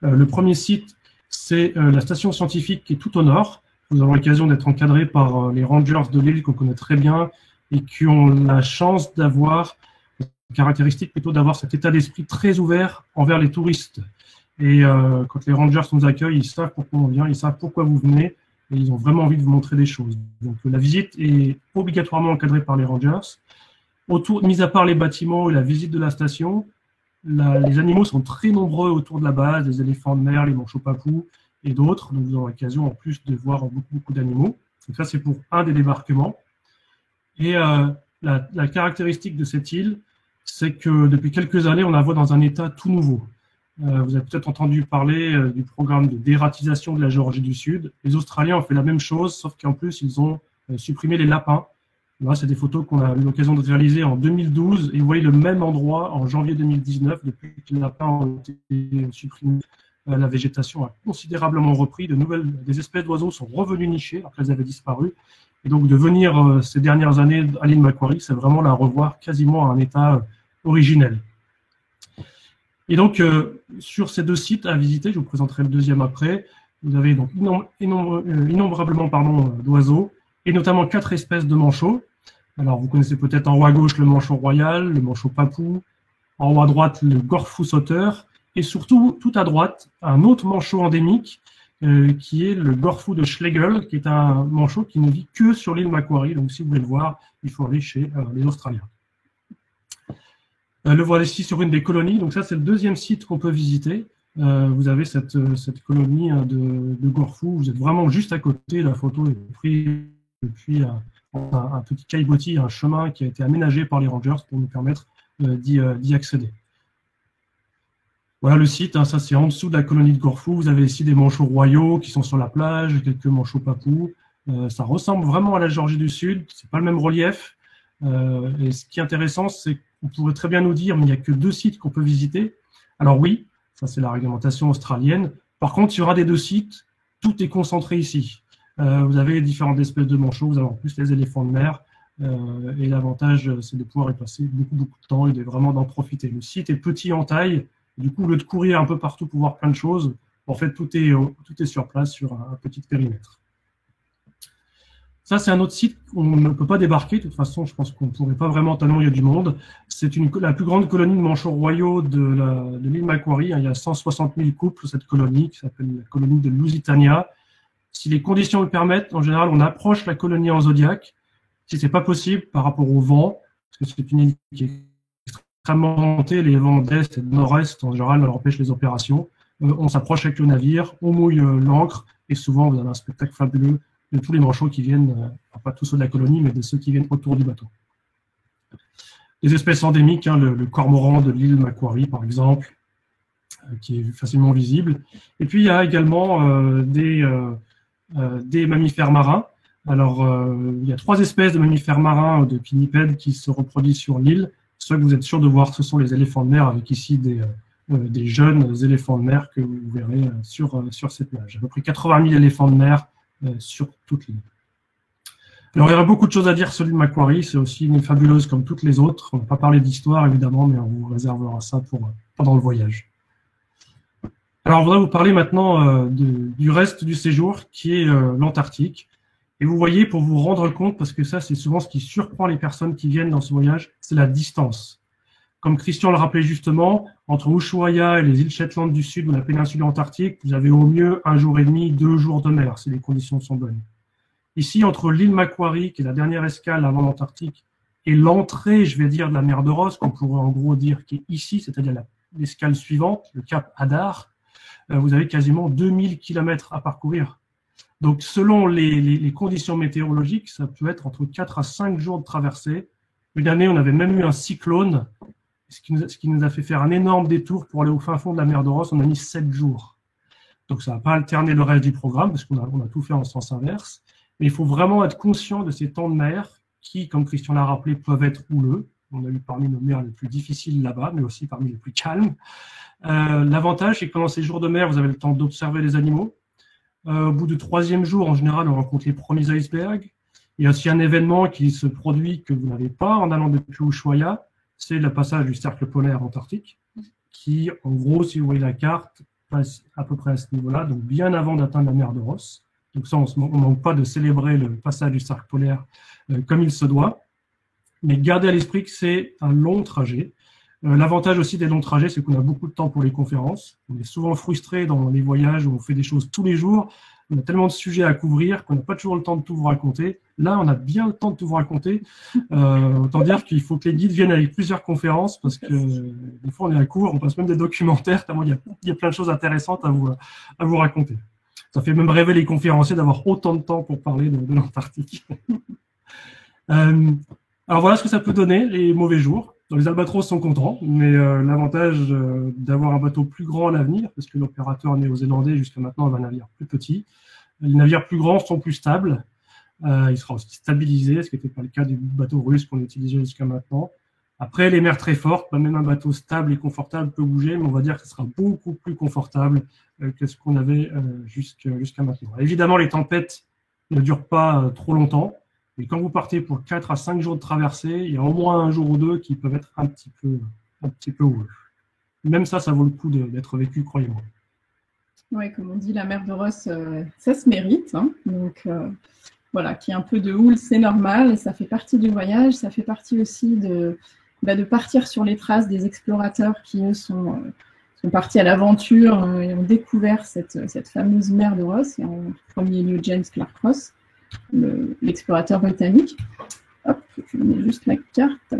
Le premier site, c'est la station scientifique qui est tout au nord. Nous avons l'occasion d'être encadrés par les rangers de l'île qu'on connaît très bien et qui ont la chance d'avoir, caractéristique plutôt d'avoir cet état d'esprit très ouvert envers les touristes. Et quand les rangers nous accueillent, ils savent pourquoi on vient, ils savent pourquoi vous venez, et ils ont vraiment envie de vous montrer des choses. Donc la visite est obligatoirement encadrée par les rangers. Mis à part les bâtiments et la visite de la station, les animaux sont très nombreux autour de la base, les éléphants de mer, les manchots papous et d'autres. Donc vous aurez l'occasion en plus de voir beaucoup d'animaux. Donc ça, c'est pour un des débarquements. Et la caractéristique de cette île, c'est que depuis quelques années, on la voit dans un état tout nouveau. Vous avez peut-être entendu parler du programme de dératisation de la Géorgie du Sud. Les Australiens ont fait la même chose, sauf qu'en plus, ils ont supprimé les lapins. Là, c'est des photos qu'on a eu l'occasion de réaliser en 2012. Et vous voyez le même endroit en janvier 2019, depuis que les lapins ont été supprimés. La végétation a considérablement repris. Des espèces d'oiseaux sont revenues nicher alors qu'elles avaient disparu. Et donc, de venir ces dernières années à l'île Macquarie, c'est vraiment la revoir quasiment à un état originel. Et donc, sur ces 2 sites à visiter, je vous présenterai le deuxième après, vous avez donc innombrablement d'oiseaux, et notamment 4 espèces de manchots. Alors, vous connaissez peut-être en haut à gauche le manchot royal, le manchot papou, en haut à droite le gorfou sauteur, et surtout, tout à droite, un autre manchot endémique, qui est le gorfou de Schlegel, qui est un manchot qui ne vit que sur l'île Macquarie. Donc, si vous voulez le voir, il faut aller chez les Australiens. Le voilà ici sur une des colonies. Donc ça, c'est le deuxième site qu'on peut visiter. Vous avez cette colonie de gorfous. Vous êtes vraiment juste à côté. La photo est prise depuis un petit caillebotis, un chemin qui a été aménagé par les rangers pour nous permettre d'y accéder. Voilà le site. Ça, c'est en dessous de la colonie de gorfous. Vous avez ici des manchots royaux qui sont sur la plage, quelques manchots papous. Ça ressemble vraiment à la Géorgie du Sud. C'est pas le même relief. Et ce qui est intéressant, c'est qu'on pourrait très bien nous dire, mais il n'y a que 2 sites qu'on peut visiter. Alors oui, ça c'est la réglementation australienne. Par contre, il y aura des 2 sites, tout est concentré ici. Vous avez différentes espèces de manchots, vous avez en plus les éléphants de mer, et l'avantage, c'est de pouvoir y passer beaucoup de temps et de vraiment d'en profiter. Le site est petit en taille, et du coup, au lieu de courir un peu partout pour voir plein de choses, en fait, tout est sur place, sur un petit périmètre. Ça, c'est un autre site où on ne peut pas débarquer. De toute façon, je pense qu'on ne pourrait pas vraiment tellement il y a du monde. C'est la plus grande colonie de manchots royaux de l'île Macquarie. Il y a 160 000 couples sur cette colonie qui s'appelle la colonie de Lusitania. Si les conditions le permettent, en général, on approche la colonie en zodiac. Si c'est pas possible par rapport au vent, parce que c'est une île qui est extrêmement montée, les vents d'est et de nord-est, en général, empêchent les opérations. On s'approche avec le navire, on mouille l'ancre, et souvent, vous avez un spectacle fabuleux de tous les manchots qui viennent, pas tous ceux de la colonie, mais de ceux qui viennent autour du bateau. Les espèces endémiques, le cormoran de l'île Macquarie, par exemple, qui est facilement visible. Et puis, il y a également des mammifères marins. Alors, il y a 3 espèces de mammifères marins, de pinnipèdes, qui se reproduisent sur l'île. Ceux que vous êtes sûr de voir, ce sont les éléphants de mer, avec ici des jeunes éléphants de mer que vous verrez sur cette plage. À peu près 80 000 éléphants de mer sur toute l'île. Alors, il y aura beaucoup de choses à dire sur l'île Macquarie. C'est aussi une île fabuleuse comme toutes les autres. On ne va pas parler d'histoire, évidemment, mais on vous réservera ça pendant le voyage. Alors, on voudrait vous parler maintenant du reste du séjour, qui est l'Antarctique. Et vous voyez, pour vous rendre compte, parce que ça, c'est souvent ce qui surprend les personnes qui viennent dans ce voyage, c'est la distance. Comme Christian le rappelait justement, entre Ushuaia et les îles Shetland du Sud ou la péninsule antarctique, vous avez au mieux 1 jour et demi, 2 jours de mer, si les conditions sont bonnes. Ici, entre l'île Macquarie, qui est la dernière escale avant l'Antarctique, et l'entrée, je vais dire, de la mer de Ross, qu'on pourrait en gros dire qui est ici, c'est-à-dire l'escale suivante, le cap Hadar, vous avez quasiment 2000 km à parcourir. Donc, selon les conditions météorologiques, ça peut être entre 4 à 5 jours de traversée. Une année, on avait même eu un cyclone, ce qui nous a fait faire un énorme détour pour aller au fin fond de la mer de Ross. On a mis 7 jours. Donc, ça n'a pas alterné le reste du programme, parce qu'on a tout fait en sens inverse. Mais il faut vraiment être conscient de ces temps de mer qui, comme Christian l'a rappelé, peuvent être houleux. On a eu parmi nos mers les plus difficiles là-bas, mais aussi parmi les plus calmes. L'avantage, c'est que pendant ces jours de mer, vous avez le temps d'observer les animaux. Au bout du 3e jour, en général, on rencontre les premiers icebergs. Il y a aussi un événement qui se produit que vous n'avez pas en allant depuis Ushuaia, c'est le passage du cercle polaire antarctique, qui, en gros, si vous voyez la carte, passe à peu près à ce niveau-là, donc bien avant d'atteindre la mer de Ross. Donc ça, on ne manque pas de célébrer le passage du cercle polaire comme il se doit. Mais gardez à l'esprit que c'est un long trajet. L'avantage aussi des longs trajets, c'est qu'on a beaucoup de temps pour les conférences. On est souvent frustré dans les voyages où on fait des choses tous les jours. On a tellement de sujets à couvrir qu'on n'a pas toujours le temps de tout vous raconter. Là, on a bien le temps de tout vous raconter. Autant dire qu'il faut que les guides viennent avec plusieurs conférences parce que des fois, on est à court, on passe même des documentaires, tellement il y a plein de choses intéressantes à vous raconter. Ça fait même rêver les conférenciers d'avoir autant de temps pour parler de l'Antarctique. Alors voilà ce que ça peut donner, les mauvais jours. Donc, les albatros sont contents, mais l'avantage d'avoir un bateau plus grand à l'avenir, parce que l'opérateur néo-zélandais jusqu'à maintenant avait un navire plus petit, les navires plus grands sont plus stables, il sera aussi stabilisé, ce qui n'était pas le cas du bateau russe qu'on utilisait jusqu'à maintenant. Après, les mers très fortes, même un bateau stable et confortable peut bouger, mais on va dire que ce sera beaucoup plus confortable que ce qu'on avait jusqu'à maintenant. Évidemment, les tempêtes ne durent pas trop longtemps. Et quand vous partez pour 4 à 5 jours de traversée, il y a au moins 1 jour ou 2 qui peuvent être un petit peu houleux. Même ça vaut le coup d'être vécu, croyez-moi. Oui, comme on dit, la mer de Ross, ça se mérite. Hein. Donc, voilà, qu'il y ait un peu de houle, c'est normal. Ça fait partie du voyage. Ça fait partie aussi de partir sur les traces des explorateurs qui, eux, sont partis à l'aventure et ont découvert cette fameuse mer de Ross. Et en premier lieu, James Clark Ross, l'explorateur britannique. Hop, je mets juste la carte.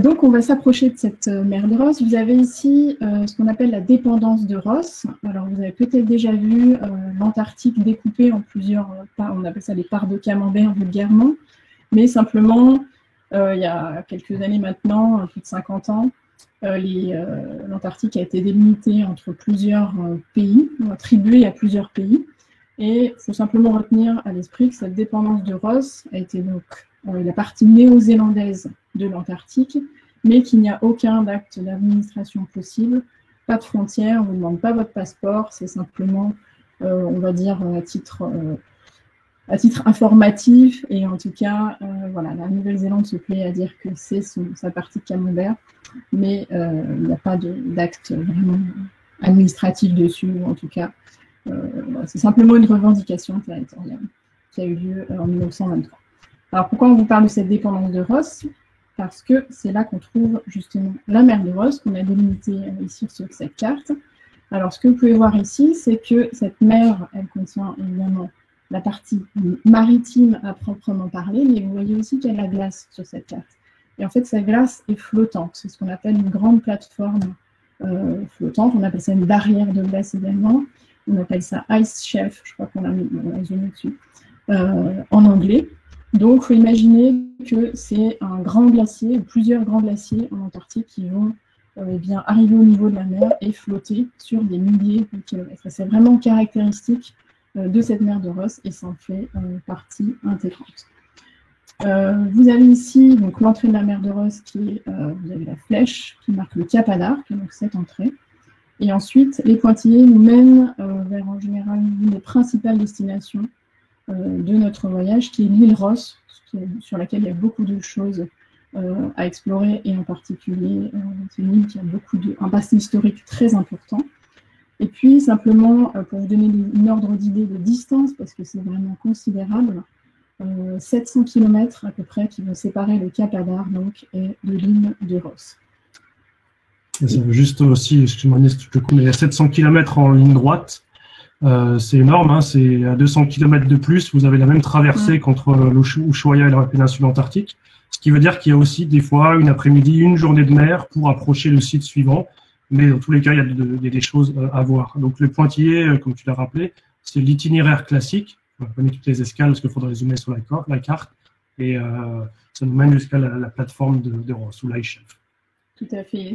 Donc, on va s'approcher de cette mer de Ross. Vous avez ici ce qu'on appelle la dépendance de Ross. Alors, vous avez peut-être déjà vu l'Antarctique découpée en plusieurs parts. On appelle ça les parts de camembert vulgairement. Mais simplement, il y a quelques années maintenant, plus de 50 ans, l'Antarctique a été délimitée entre plusieurs pays, attribuée à plusieurs pays. Et il faut simplement retenir à l'esprit que cette dépendance de Ross a été donc la partie néo-zélandaise de l'Antarctique, mais qu'il n'y a aucun acte d'administration possible, pas de frontières, on ne vous demande pas votre passeport, c'est simplement, on va dire, à titre informatif, et en tout cas, voilà, la Nouvelle-Zélande se plaît à dire que c'est sa partie de camembert, mais il n'y a pas d'acte vraiment administratif dessus, ou en tout cas, c'est simplement une revendication territoriale qui a eu lieu en 1923. Alors pourquoi on vous parle de cette dépendance de Ross? Parce que c'est là qu'on trouve justement la mer de Ross, qu'on a délimitée ici sur cette carte. Alors ce que vous pouvez voir ici, c'est que cette mer, elle contient évidemment la partie maritime à proprement parler, mais vous voyez aussi qu'il y a de la glace sur cette carte. Et en fait, cette glace est flottante. C'est ce qu'on appelle une grande plateforme flottante. On appelle ça une barrière de glace également. On appelle ça ice shelf, je crois qu'on a zoomé dessus, en anglais. Donc, il faut imaginer que c'est un grand glacier, ou plusieurs grands glaciers en Antarctique qui vont arriver au niveau de la mer et flotter sur des milliers de kilomètres. C'est vraiment caractéristique de cette mer de Ross et ça en fait partie intégrante. Vous avez ici donc l'entrée de la mer de Ross qui est, vous avez la flèche qui marque le Cap Hadar, qui est donc cette entrée. Et ensuite, les pointillés nous mènent vers en général une des principales destinations de notre voyage, qui est l'île Ross, sur laquelle il y a beaucoup de choses à explorer, et en particulier, c'est une île qui a un passé historique très important. Et puis, simplement, pour vous donner une ordre d'idée de distance, parce que c'est vraiment considérable, 700 km à peu près qui vont séparer le Cap Adar donc, et de l'île de Ross. Ça veut juste aussi, excuse-moi Agnès, je te coupe, mais il y a 700 km en ligne droite, c'est énorme, hein, c'est à 200 km de plus, vous avez la même traversée qu'entre l'Ushuaïa et la péninsule antarctique, ce qui veut dire qu'il y a aussi des fois une après-midi, une journée de mer pour approcher le site suivant, mais dans tous les cas, il y a des choses à voir. Donc le pointillé, comme tu l'as rappelé, c'est l'itinéraire classique, on va connaître toutes les escales parce qu'il faudrait zoomer sur la carte, et ça nous mène jusqu'à la plateforme de Ross, ou l'Aïchef. Tout à fait.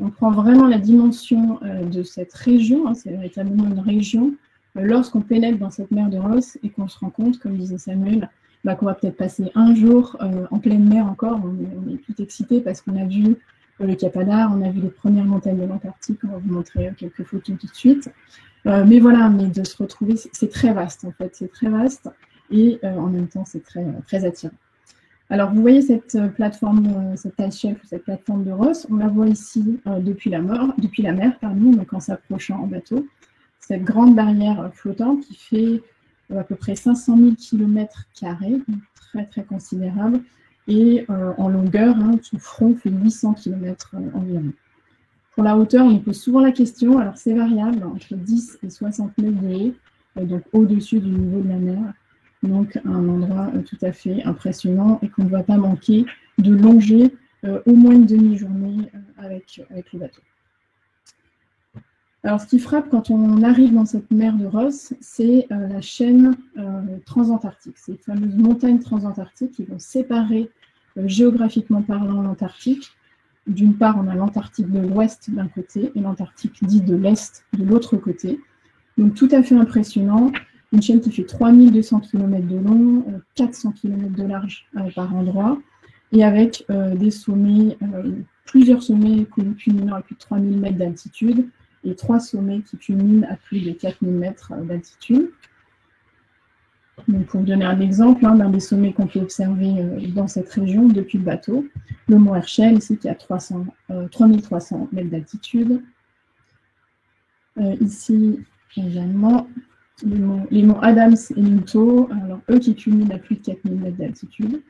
On prend vraiment la dimension de cette région, hein, c'est véritablement une région, lorsqu'on pénètre dans cette mer de Ross et qu'on se rend compte, comme disait Samuel, qu'on va peut-être passer un jour en pleine mer encore, on est tout excité parce qu'on a vu le Cap Adar, on a vu les premières montagnes de l'Antarctique, on va vous montrer quelques photos tout de suite. Mais voilà, mais de se retrouver, c'est très vaste en fait, c'est très vaste et en même temps c'est très, très attirant. Alors, vous voyez cette plateforme, cette Ice-Shelf, cette plateforme de Ross, on la voit ici depuis la mer, donc en s'approchant en bateau. Cette grande barrière flottante qui fait à peu près 500 000 km², très très considérable, et en longueur, tout front fait 800 km environ. Pour la hauteur, on nous pose souvent la question, alors c'est variable, entre 10 et 60 mètres de haut, donc au-dessus du niveau de la mer. Donc un endroit tout à fait impressionnant et qu'on ne va pas manquer de longer au moins une demi-journée avec le bateau. Alors ce qui frappe quand on arrive dans cette mer de Ross, c'est la chaîne transantarctique, ces fameuses montagnes transantarctiques qui vont séparer géographiquement parlant l'Antarctique. D'une part, on a l'Antarctique de l'ouest d'un côté et l'Antarctique dit de l'est de l'autre côté. Donc tout à fait impressionnant. Une chaîne qui fait 3200 km de long, 400 km de large par endroit, et avec des sommets, plusieurs sommets culminant à plus de 3000 mètres d'altitude, et 3 sommets qui culminent à plus de 4000 mètres d'altitude. Donc, pour vous donner un exemple d'un des sommets qu'on peut observer dans cette région depuis le bateau, le mont Herschel, ici qui a 3300 mètres d'altitude. Ici également, les monts Adams et Minto, alors eux qui culminent à plus de 4000 mètres d'altitude,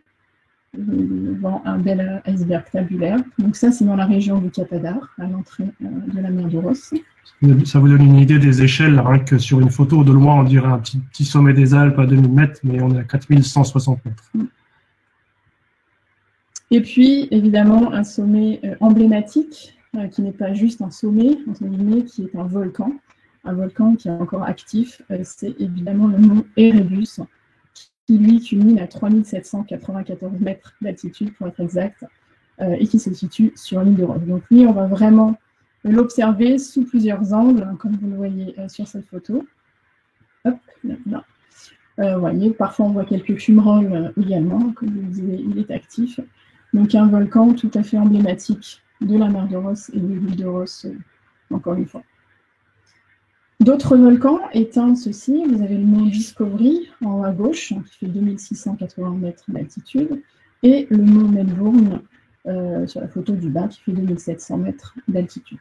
devant un bel iceberg tabulaire. Donc ça, c'est dans la région du Cap Adar, à l'entrée de la mer de Ross. Ça vous donne une idée des échelles, rien que sur une photo de loin, on dirait un petit sommet des Alpes à 2000 mètres, mais on est à 4160 mètres. Et puis, évidemment, un sommet emblématique, qui n'est pas juste un sommet, entre guillemets, qui est un volcan qui est encore actif, c'est évidemment le mont Erebus, qui lui culmine à 3794 mètres d'altitude, pour être exact, et qui se situe sur l'île de Ross. Donc lui, on va vraiment l'observer sous plusieurs angles, comme vous le voyez sur cette photo. Hop, là. Vous voyez, parfois on voit quelques fumerolles également, comme je vous disais, il est actif. Donc un volcan tout à fait emblématique de la mer de Ross et de l'île de Ross, encore une fois. D'autres volcans éteints ceci, vous avez le mont Discovery en haut à gauche, qui fait 2680 mètres d'altitude, et le mont Melbourne sur la photo du bas, qui fait 2700 mètres d'altitude.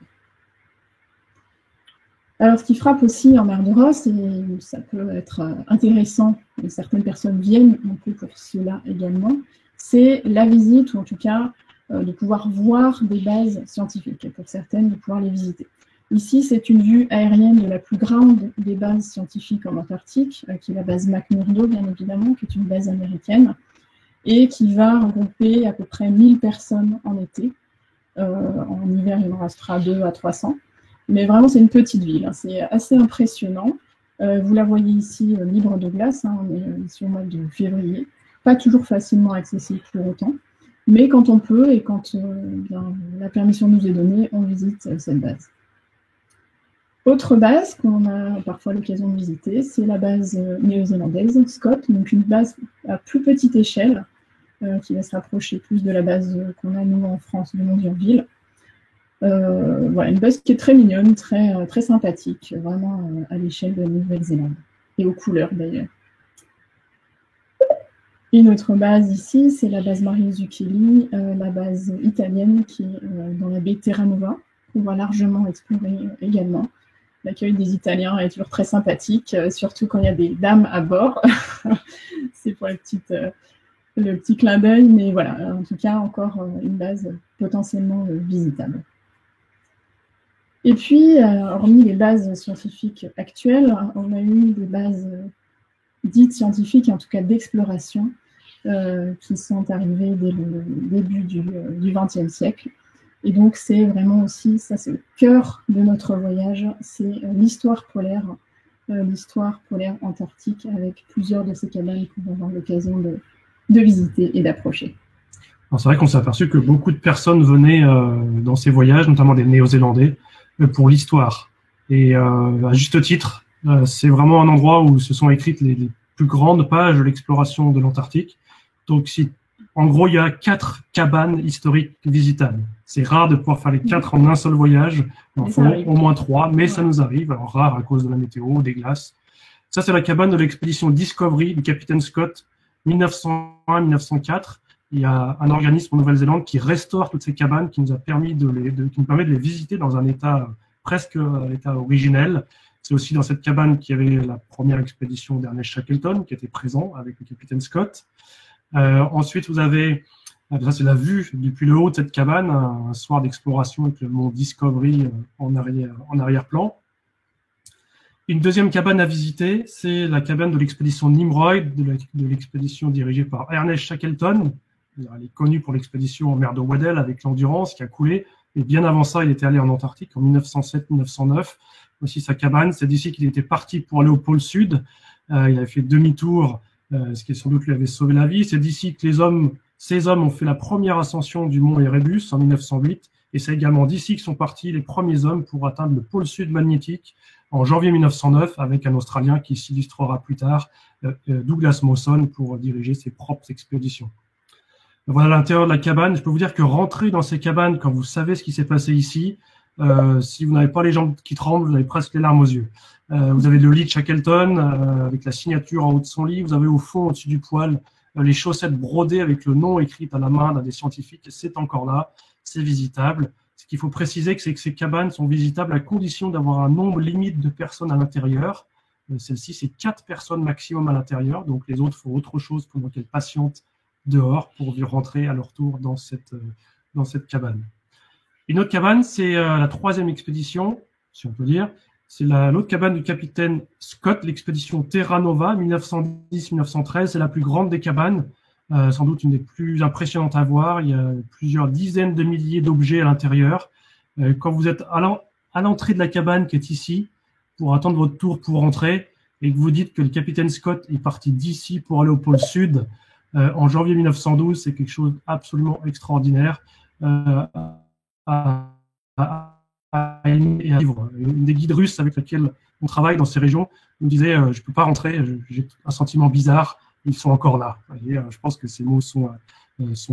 Alors, ce qui frappe aussi en mer de Ross, et ça peut être intéressant, et certaines personnes viennent un peu pour cela également, c'est la visite, ou en tout cas de pouvoir voir des bases scientifiques, et pour certaines, de pouvoir les visiter. Ici, c'est une vue aérienne de la plus grande des bases scientifiques en Antarctique, qui est la base McMurdo, bien évidemment, qui est une base américaine, et qui va regrouper à peu près 1000 personnes en été. En hiver, il en restera 200 à 300. Mais vraiment, c'est une petite ville, c'est assez impressionnant. Vous la voyez ici, libre de glace, on est ici au mois de février. Pas toujours facilement accessible pour autant, mais quand on peut et quand la permission nous est donnée, on visite cette base. Autre base qu'on a parfois l'occasion de visiter, c'est la base néo-zélandaise, Scott, donc une base à plus petite échelle, qui va se rapprocher plus de la base qu'on a nous en France, de Montville. Voilà, une base qui est très mignonne, très, très sympathique, vraiment à l'échelle de la Nouvelle-Zélande, et aux couleurs d'ailleurs. Une autre base ici, c'est la base Mario Zucchelli, la base italienne qui est dans la baie Terranova, qu'on va largement explorer également. L'accueil des Italiens est toujours très sympathique, surtout quand il y a des dames à bord. C'est pour le petit clin d'œil, mais voilà, en tout cas, encore une base potentiellement visitable. Et puis, hormis les bases scientifiques actuelles, on a eu des bases dites scientifiques, en tout cas d'exploration, qui sont arrivées dès le début du XXe siècle. Et donc, c'est vraiment aussi, ça c'est le cœur de notre voyage, c'est l'histoire polaire antarctique, avec plusieurs de ces cabanes qu'on va avoir l'occasion de visiter et d'approcher. C'est vrai qu'on s'est aperçu que beaucoup de personnes venaient dans ces voyages, notamment des Néo-Zélandais, pour l'histoire. Et à juste titre, c'est vraiment un endroit où se sont écrites les plus grandes pages de l'exploration de l'Antarctique. Donc, en gros, il y a 4 cabanes historiques visitables. C'est rare de pouvoir faire les 4 en un seul voyage. Il en faut au moins 3, mais ça nous arrive. Alors, rare à cause de la météo, des glaces. Ça, c'est la cabane de l'expédition Discovery du capitaine Scott, 1901-1904. Il y a un organisme en Nouvelle-Zélande qui restaure toutes ces cabanes, qui nous permet de les visiter dans un état presque état originel. C'est aussi dans cette cabane qu'il y avait la première expédition d'Ernest Shackleton, qui était présent avec le capitaine Scott. Ensuite, vous avez, ça c'est la vue depuis le haut de cette cabane, un soir d'exploration avec le mont Discovery en arrière-plan. Une deuxième cabane à visiter, c'est la cabane de l'expédition Nimrod, de l'expédition dirigée par Ernest Shackleton. Il est connu pour l'expédition en mer de Weddell avec l'Endurance qui a coulé. Et bien avant ça, il était allé en Antarctique en 1907-1909. Aussi sa cabane, c'est d'ici qu'il était parti pour aller au pôle Sud. Il avait fait demi-tour, ce qui sans doute lui avait sauvé la vie. C'est d'ici que ces hommes ont fait la première ascension du mont Erebus en 1908. Et c'est également d'ici que sont partis les premiers hommes pour atteindre le pôle Sud magnétique en janvier 1909 avec un Australien qui s'illustrera plus tard, Douglas Mawson, pour diriger ses propres expéditions. Voilà l'intérieur de la cabane. Je peux vous dire que rentrer dans ces cabanes, quand vous savez ce qui s'est passé ici, si vous n'avez pas les jambes qui tremblent, vous avez presque les larmes aux yeux. Vous avez le lit de Shackleton avec la signature en haut de son lit. Vous avez au fond, au-dessus du poêle, les chaussettes brodées avec le nom écrit à la main d'un des scientifiques. C'est encore là, c'est visitable. Ce qu'il faut préciser, c'est que ces cabanes sont visitables à condition d'avoir un nombre limite de personnes à l'intérieur. Celle-ci, c'est 4 personnes maximum à l'intérieur. Donc les autres font autre chose pendant qu'elles patientent dehors pour rentrer à leur tour dans cette cabane. Une autre cabane, c'est la 3e expédition, si on peut dire. C'est l'autre cabane du capitaine Scott, l'expédition Terra Nova, 1910-1913. C'est la plus grande des cabanes, sans doute une des plus impressionnantes à voir. Il y a plusieurs dizaines de milliers d'objets à l'intérieur. Quand vous êtes à l'entrée de la cabane qui est ici, pour attendre votre tour pour rentrer, et que vous dites que le capitaine Scott est parti d'ici pour aller au pôle Sud, en janvier 1912, c'est quelque chose d'absolument extraordinaire. Une des guides russes avec laquelle on travaille dans ces régions nous disait je ne peux pas rentrer, j'ai un sentiment bizarre, ils sont encore là. Et, je pense que ces mots sont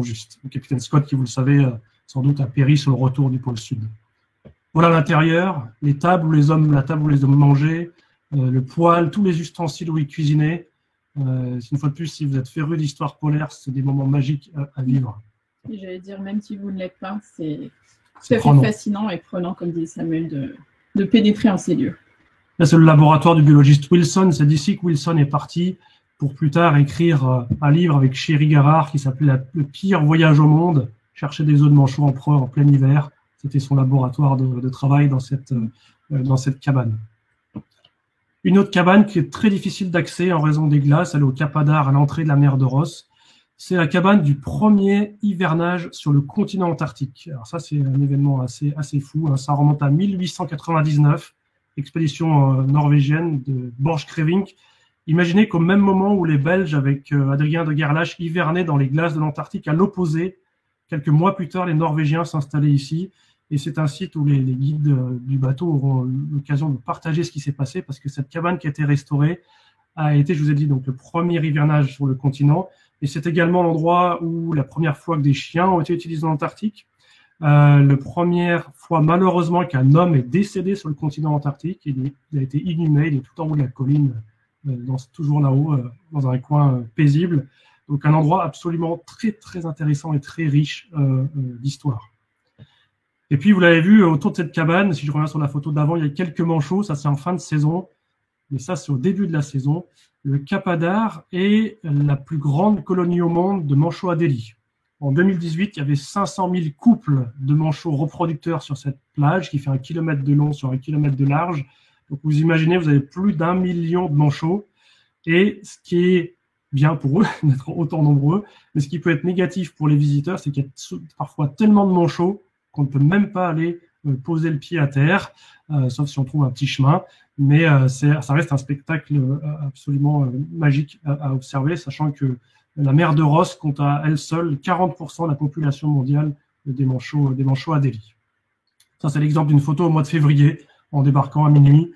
justes. Le capitaine Scott, qui vous le savez, sans doute a péri sur le retour du pôle Sud. Voilà l'intérieur, la table où les hommes mangeaient, le poêle, tous les ustensiles où ils cuisinaient. Une fois de plus, si vous êtes féru d'histoire polaire, c'est des moments magiques à vivre. J'allais dire, même si vous ne l'êtes pas, c'est tout à fait fascinant et prenant, comme dit Samuel, de pénétrer en ces lieux. Là, c'est le laboratoire du biologiste Wilson. C'est d'ici que Wilson est parti pour plus tard écrire un livre avec Sherry Garrard qui s'appelait Le pire voyage au monde, chercher des œufs de manchot empereur en plein hiver. C'était son laboratoire de travail dans cette cabane. Une autre cabane qui est très difficile d'accès en raison des glaces, elle est au Cap Adar, à l'entrée de la mer de Ross. C'est la cabane du premier hivernage sur le continent antarctique. Alors ça, c'est un événement assez fou. Ça remonte à 1899, expédition norvégienne de Borchgrevink. Imaginez qu'au même moment où les Belges, avec Adrien de Gerlache, hivernaient dans les glaces de l'Antarctique, à l'opposé, quelques mois plus tard, les Norvégiens s'installaient ici. Et c'est un site où les guides du bateau auront l'occasion de partager ce qui s'est passé, parce que cette cabane qui a été restaurée a été, je vous ai dit, donc le premier hivernage sur le continent. Et c'est également l'endroit où la première fois que des chiens ont été utilisés en Antarctique. La première fois, malheureusement, qu'un homme est décédé sur le continent antarctique. Il a été inhumé, il est tout en haut de la colline, toujours là-haut, dans un coin paisible. Donc un endroit absolument très, très intéressant et très riche d'histoire. Et puis, vous l'avez vu, autour de cette cabane, si je reviens sur la photo d'avant, il y a quelques manchots, ça c'est en fin de saison, mais ça c'est au début de la saison. Le Cap Adar est la plus grande colonie au monde de manchots Adélie. En 2018, il y avait 500 000 couples de manchots reproducteurs sur cette plage qui fait 1 kilomètre de long sur 1 kilomètre de large. Donc vous imaginez, vous avez plus d'1 million de manchots. Et ce qui est bien pour eux d'être autant nombreux, mais ce qui peut être négatif pour les visiteurs, c'est qu'il y a parfois tellement de manchots qu'on ne peut même pas aller poser le pied à terre, sauf si on trouve un petit chemin. Mais ça reste un spectacle absolument magique à observer, sachant que la mer de Ross compte à elle seule 40% de la population mondiale des manchots Adélie. Ça, c'est l'exemple d'une photo au mois de février, en débarquant à minuit,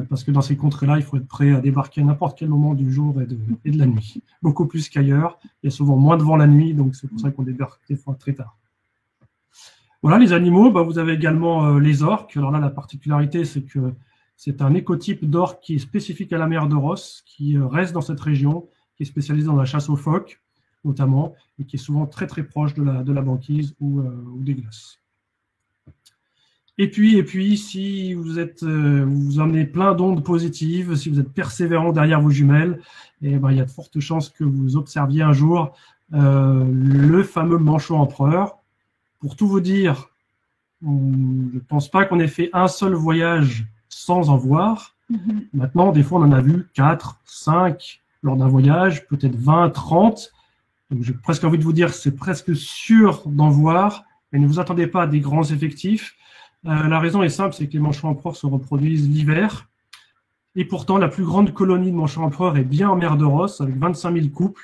parce que dans ces contrées-là, il faut être prêt à débarquer à n'importe quel moment du jour et de la nuit. Beaucoup plus qu'ailleurs. Il y a souvent moins de vent la nuit, donc c'est pour ça qu'on débarque des fois très tard. Voilà, les animaux, vous avez également les orques. Alors là, la particularité, c'est que c'est un écotype d'orque qui est spécifique à la mer de Ross, qui reste dans cette région, qui est spécialisé dans la chasse aux phoques, notamment, et qui est souvent très très proche de la banquise ou des glaces. Et puis, si vous emmenez plein d'ondes positives, si vous êtes persévérant derrière vos jumelles, il y a de fortes chances que vous observiez un jour le fameux manchot empereur. Pour tout vous dire, je ne pense pas qu'on ait fait un seul voyage sans en voir. Maintenant, des fois, on en a vu 4, 5 lors d'un voyage, peut-être 20, 30. Donc, j'ai presque envie de vous dire, c'est presque sûr d'en voir, mais ne vous attendez pas à des grands effectifs. La raison est simple, c'est que les manchots empereurs se reproduisent l'hiver. Et pourtant, la plus grande colonie de manchots empereurs est bien en mer de Ross, avec 25 000 couples,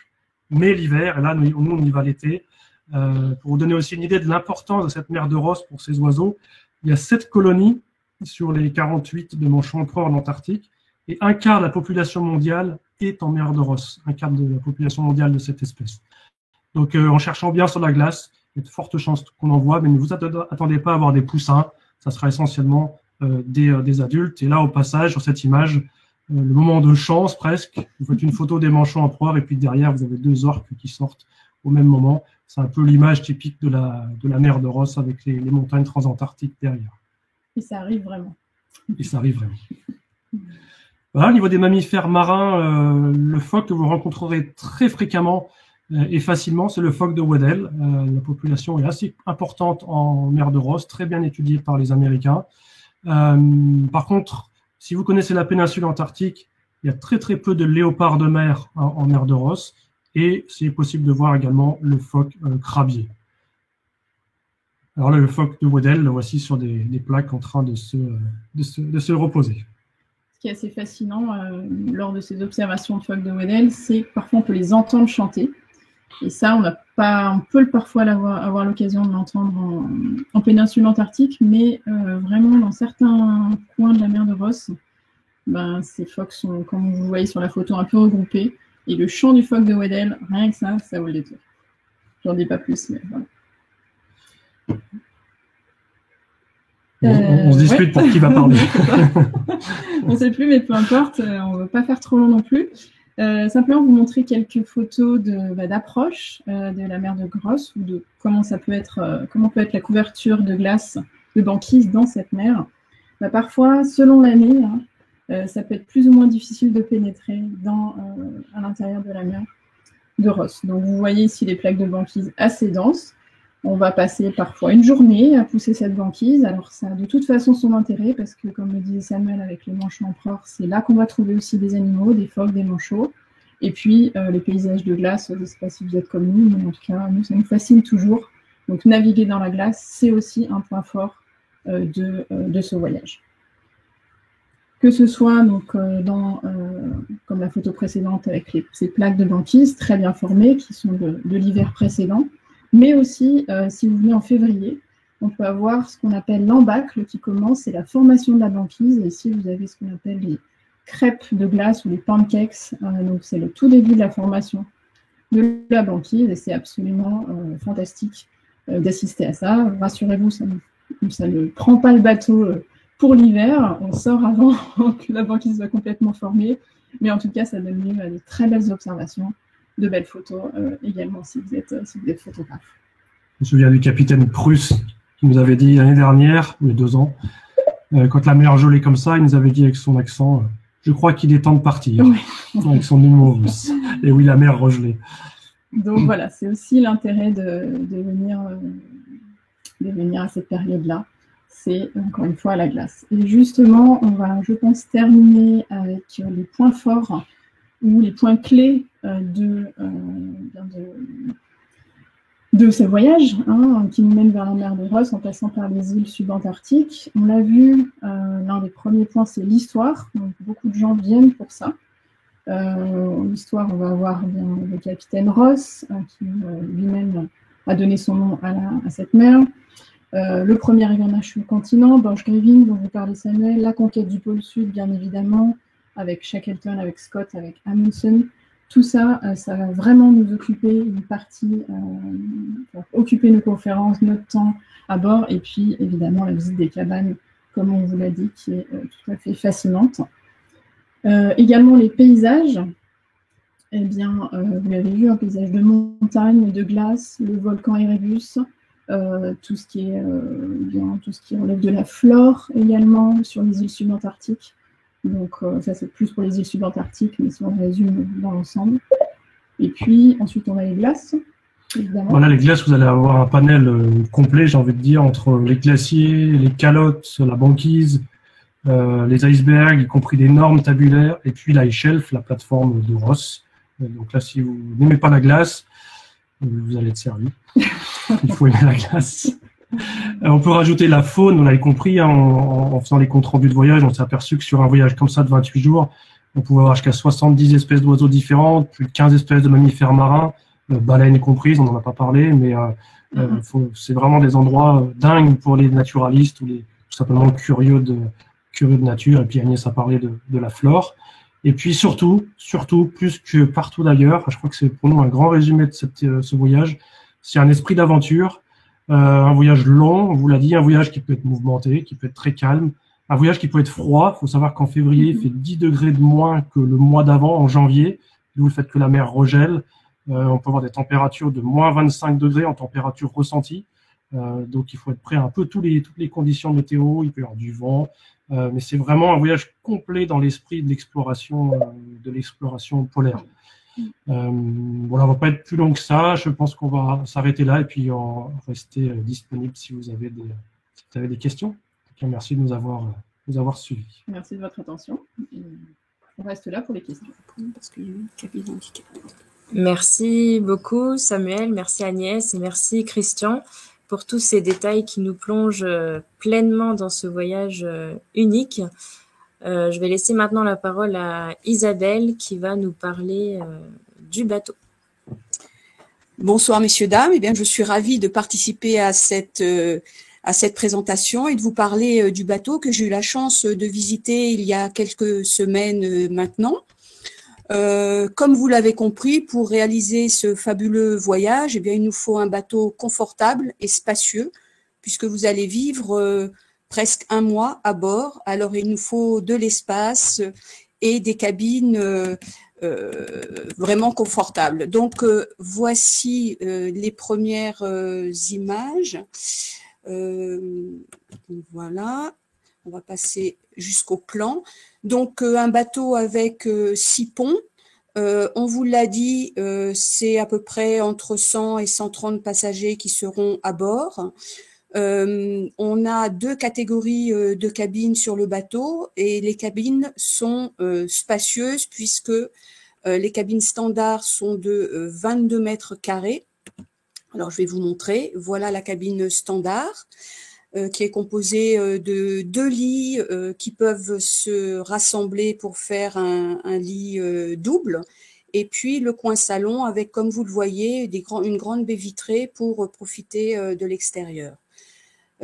mais l'hiver, et là, nous, on y va l'été. Pour vous donner aussi une idée de l'importance de cette mer de Ross pour ces oiseaux, il y a 7 colonies sur les 48 de manchots empereurs en Antarctique, et un quart de la population mondiale est en mer de Ross, un quart de la population mondiale de cette espèce. Donc, en cherchant bien sur la glace, il y a de fortes chances qu'on en voit, mais ne vous attendez pas à avoir des poussins, ça sera essentiellement des adultes. Et là, au passage, sur cette image, le moment de chance presque, vous faites une photo des manchots empereurs, et puis derrière, vous avez 2 orques qui sortent au même moment. C'est un peu l'image typique de la mer de Ross avec les montagnes transantarctiques derrière. Et ça arrive vraiment. Voilà, au niveau des mammifères marins, le phoque que vous rencontrerez très fréquemment et facilement, c'est le phoque de Weddell. La population est assez importante en mer de Ross, très bien étudiée par les Américains. Par contre, si vous connaissez la péninsule antarctique, il y a très très peu de léopards de mer en mer de Ross, et c'est possible de voir également le phoque crabier. Alors là, le phoque de Weddell, le voici sur des plaques en train de se reposer. Ce qui est assez fascinant lors de ces observations de phoques de Weddell, c'est que parfois on peut les entendre chanter. Et ça, on peut parfois avoir l'occasion de l'entendre en péninsule antarctique, mais vraiment dans certains coins de la mer de Ross, ces phoques sont, comme vous voyez sur la photo, un peu regroupés. Et le chant du phoque de Weddell, rien que ça vaut le détour. J'en dis pas plus, mais voilà. On se dispute pour qui va parler. On ne sait plus, mais peu importe, on ne veut pas faire trop long non plus. Simplement vous montrer quelques photos d'approche de la mer de Ross, ou de comment peut être la couverture de glace, de banquise dans cette mer. Parfois, selon l'année, ça peut être plus ou moins difficile de pénétrer à l'intérieur de la mer de Ross. Donc vous voyez ici les plaques de banquise assez denses. On va passer parfois une journée à pousser cette banquise. Alors ça a de toute façon son intérêt, parce que comme le disait Samuel avec les manchots empereurs, c'est là qu'on va trouver aussi des animaux, des phoques, des manchots. Et puis les paysages de glace, je ne sais pas si vous êtes comme nous, mais en tout cas, nous, ça nous fascine toujours. Donc naviguer dans la glace, c'est aussi un point fort de ce voyage. Que ce soit donc, comme la photo précédente avec ces plaques de banquise très bien formées qui sont de l'hiver précédent, mais aussi si vous venez en février, on peut avoir ce qu'on appelle l'embâcle qui commence, c'est la formation de la banquise. Et ici, vous avez ce qu'on appelle les crêpes de glace ou les pancakes. Donc c'est le tout début de la formation de la banquise et c'est absolument fantastique d'assister à ça. Rassurez-vous, ça ne prend pas le bateau pour l'hiver, on sort avant que la banquise soit complètement formée, mais en tout cas, ça donne lieu à de très belles observations, de belles photos également si vous êtes photographe. Je me souviens du capitaine Prusse Il nous avait dit l'année dernière, il y a 2 ans, quand la mer gelait comme ça, il nous avait dit avec son accent, je crois qu'il est temps de partir, avec son humour russe. Et oui, la mer regelait. Donc voilà, c'est aussi l'intérêt de venir à cette période-là. C'est encore une fois à la glace. Et justement, on va, je pense, terminer avec les points forts ou les points clés de ce voyage qui nous mène vers la mer de Ross en passant par les îles subantarctiques. On l'a vu, l'un des premiers points, c'est l'histoire. Donc, beaucoup de gens viennent pour ça. L'histoire, on va avoir bien le capitaine Ross, qui lui-même a donné son nom à cette mer. Le premier hivernage sur le continent, Borchgrevink, dont vous parlez Samuel, la conquête du pôle sud, bien évidemment, avec Shackleton, avec Scott, avec Amundsen. Tout ça, ça va vraiment nous occuper une partie, occuper nos conférences, notre temps à bord, et puis évidemment la visite des cabanes, comme on vous l'a dit, qui est tout à fait fascinante. Également les paysages. Eh bien, vous l'avez vu, un paysage de montagne, de glace, le volcan Erebus, tout ce qui relève de la flore également sur les îles subantarctiques. Donc ça c'est plus pour les îles subantarctiques, mais si on résume dans l'ensemble. Et puis ensuite on a les glaces, évidemment. Voilà, les glaces, vous allez avoir un panel complet, j'ai envie de dire, entre les glaciers, les calottes, la banquise, les icebergs, y compris des normes tabulaires, et puis l'ice shelf, la plateforme de Ross. Donc là, si vous n'aimez pas la glace, vous allez être servi. Il faut aimer la glace. On peut rajouter la faune, on l'avait compris, en faisant les comptes rendus de voyage, on s'est aperçu que sur un voyage comme ça de 28 jours, on pouvait avoir jusqu'à 70 espèces d'oiseaux différentes, plus de 15 espèces de mammifères marins, baleines comprises, on n'en a pas parlé, mais c'est vraiment des endroits dingues pour les naturalistes ou tout simplement curieux de nature. Et puis Agnès a parlé de la flore. Et puis surtout, plus que partout d'ailleurs, je crois que c'est pour nous un grand résumé de ce voyage, c'est un esprit d'aventure. Un voyage long, on vous l'a dit, un voyage qui peut être mouvementé, qui peut être très calme, un voyage qui peut être froid. Il faut savoir qu'en février, il fait 10 degrés de moins que le mois d'avant, en janvier, d'où le fait que la mer regèle. On peut avoir des températures de moins 25 degrés en température ressentie. Donc il faut être prêt à un peu toutes les conditions météo, il peut y avoir du vent. Mais c'est vraiment un voyage complet dans l'esprit de l'exploration polaire. Voilà, on va pas être plus long que ça. Je pense qu'on va s'arrêter là et puis rester disponible si vous avez des questions. Donc, merci de nous avoir suivis. Merci de votre attention. On reste là pour les questions. Parce qu'il y a eu une cabine handicapée. Merci beaucoup Samuel, merci Agnès et merci Christian pour tous ces détails qui nous plongent pleinement dans ce voyage unique. Je vais laisser maintenant la parole à Isabelle qui va nous parler du bateau. Bonsoir messieurs, dames. Eh bien, je suis ravie de participer à cette présentation et de vous parler du bateau que j'ai eu la chance de visiter il y a quelques semaines maintenant. Comme vous l'avez compris, pour réaliser ce fabuleux voyage, eh bien, il nous faut un bateau confortable et spacieux, puisque vous allez vivre presque un mois à bord. Alors, il nous faut de l'espace et des cabines vraiment confortables. Donc, voici les premières images. Voilà, on va passer jusqu'au plan. Donc, un bateau avec 6 ponts. On vous l'a dit, c'est à peu près entre 100 et 130 passagers qui seront à bord. On a 2 catégories de cabines sur le bateau et les cabines sont spacieuses puisque les cabines standards sont de 22 mètres carrés. Alors, je vais vous montrer. Voilà la cabine standard qui est composée de 2 lits qui peuvent se rassembler pour faire un lit double. Et puis, le coin salon avec, comme vous le voyez, une grande baie vitrée pour profiter de l'extérieur.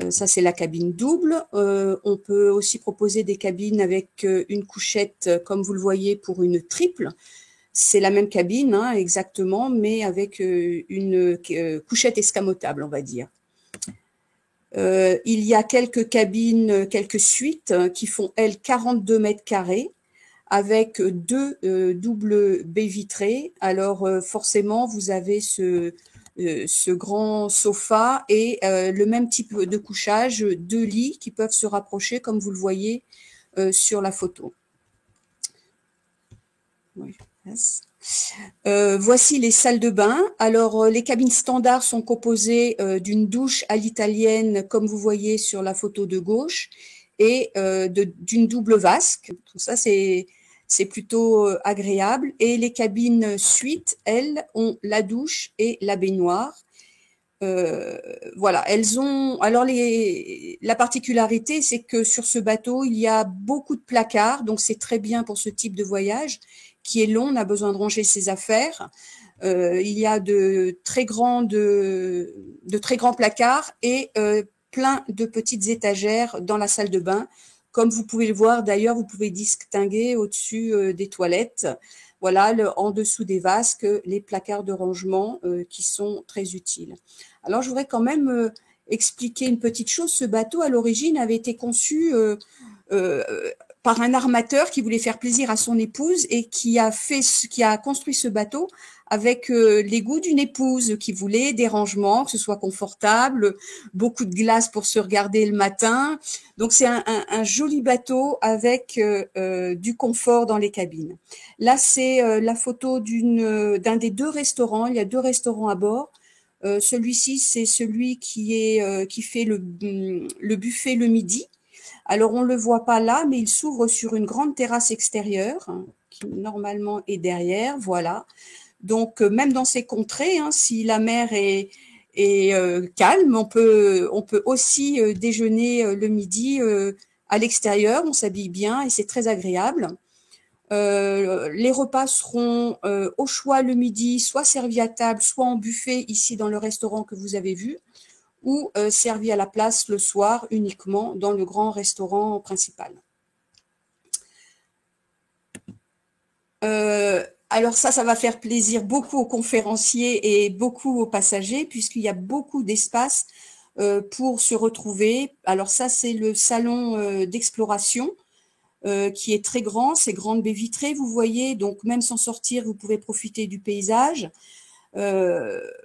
Ça, c'est la cabine double. On peut aussi proposer des cabines avec une couchette, comme vous le voyez, pour une triple. C'est la même cabine, hein, exactement, mais avec une couchette escamotable, on va dire. Il y a quelques cabines, quelques suites qui font, elles, 42 mètres carrés avec 2 doubles baies vitrées. Alors, forcément, vous avez ce ce grand sofa et le même type de couchage, 2 lits qui peuvent se rapprocher comme vous le voyez sur la photo. Oui, yes. Voici les salles de bain. Alors, les cabines standards sont composées d'une douche à l'italienne, comme vous voyez sur la photo de gauche, et d'une double vasque. Tout ça, c'est plutôt agréable. Et les cabines suites, elles, ont la douche et la baignoire. Voilà, elles ont. Alors, la particularité, c'est que sur ce bateau, il y a beaucoup de placards, donc c'est très bien pour ce type de voyage qui est long, on a besoin de ranger ses affaires. Il y a de très grands placards et plein de petites étagères dans la salle de bain. Comme vous pouvez le voir, d'ailleurs, vous pouvez distinguer au-dessus des toilettes, voilà, en dessous des vasques, les placards de rangement qui sont très utiles. Alors, je voudrais quand même expliquer une petite chose. Ce bateau, à l'origine, avait été conçu par un armateur qui voulait faire plaisir à son épouse et qui a construit ce bateau avec les goûts d'une épouse qui voulait des rangements, que ce soit confortable, beaucoup de glace pour se regarder le matin. Donc c'est un joli bateau avec du confort dans les cabines. Là c'est la photo d'un des 2 restaurants. Il y a 2 restaurants à bord. Celui-ci c'est celui qui fait le buffet le midi. Alors, on ne le voit pas là, mais il s'ouvre sur une grande terrasse extérieure, hein, qui normalement est derrière, voilà. Donc, même dans ces contrées, hein, si la mer est calme, on peut aussi déjeuner le midi à l'extérieur, on s'habille bien et c'est très agréable. Les repas seront au choix le midi, soit servis à table, soit en buffet ici dans le restaurant que vous avez vu, ou servi à la place le soir uniquement dans le grand restaurant principal. Alors ça va faire plaisir beaucoup aux conférenciers et beaucoup aux passagers puisqu'il y a beaucoup d'espace pour se retrouver. Alors ça, c'est le salon d'exploration qui est très grand, c'est grandes baies vitrées, vous voyez, donc même sans sortir, vous pouvez profiter du paysage.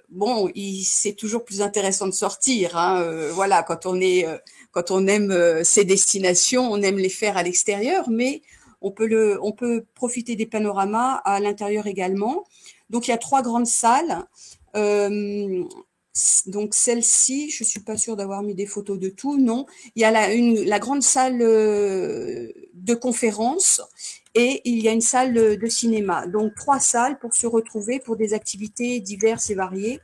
Bon, c'est toujours plus intéressant de sortir, hein, voilà, quand on aime ces destinations, on aime les faire à l'extérieur, mais on peut profiter des panoramas à l'intérieur également. Donc il y a 3 grandes salles. Donc celle-ci, je suis pas sûre d'avoir mis des photos de tout, non. Il y a la grande salle de conférence et il y a une salle de cinéma. Donc 3 salles pour se retrouver pour des activités diverses et variées,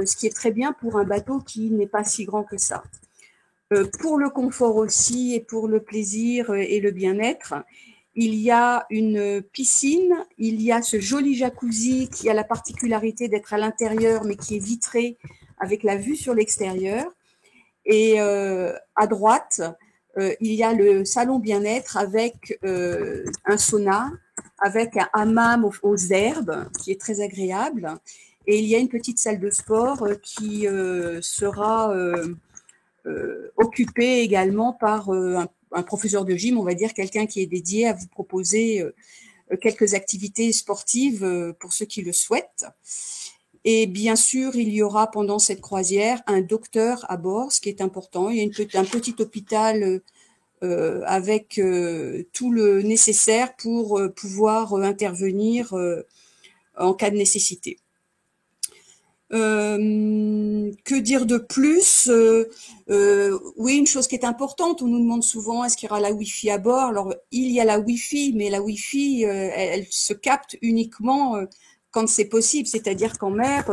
ce qui est très bien pour un bateau qui n'est pas si grand que ça. Pour le confort aussi et pour le plaisir et le bien-être, il y a une piscine, il y a ce joli jacuzzi qui a la particularité d'être à l'intérieur mais qui est vitré avec la vue sur l'extérieur. Et à droite, il y a le salon bien-être avec un sauna, avec un hammam aux herbes qui est très agréable. Et il y a une petite salle de sport qui sera occupée également par un professeur de gym, on va dire quelqu'un qui est dédié à vous proposer quelques activités sportives pour ceux qui le souhaitent. Et bien sûr, il y aura pendant cette croisière un docteur à bord, ce qui est important. Il y a un petit hôpital avec tout le nécessaire pour pouvoir intervenir en cas de nécessité. Que dire de plus? Oui, une chose qui est importante, on nous demande souvent est-ce qu'il y aura la Wi-Fi à bord? Alors, il y a la Wi-Fi, mais la Wi-Fi, elle se capte uniquement quand c'est possible, c'est-à-dire qu'en mer,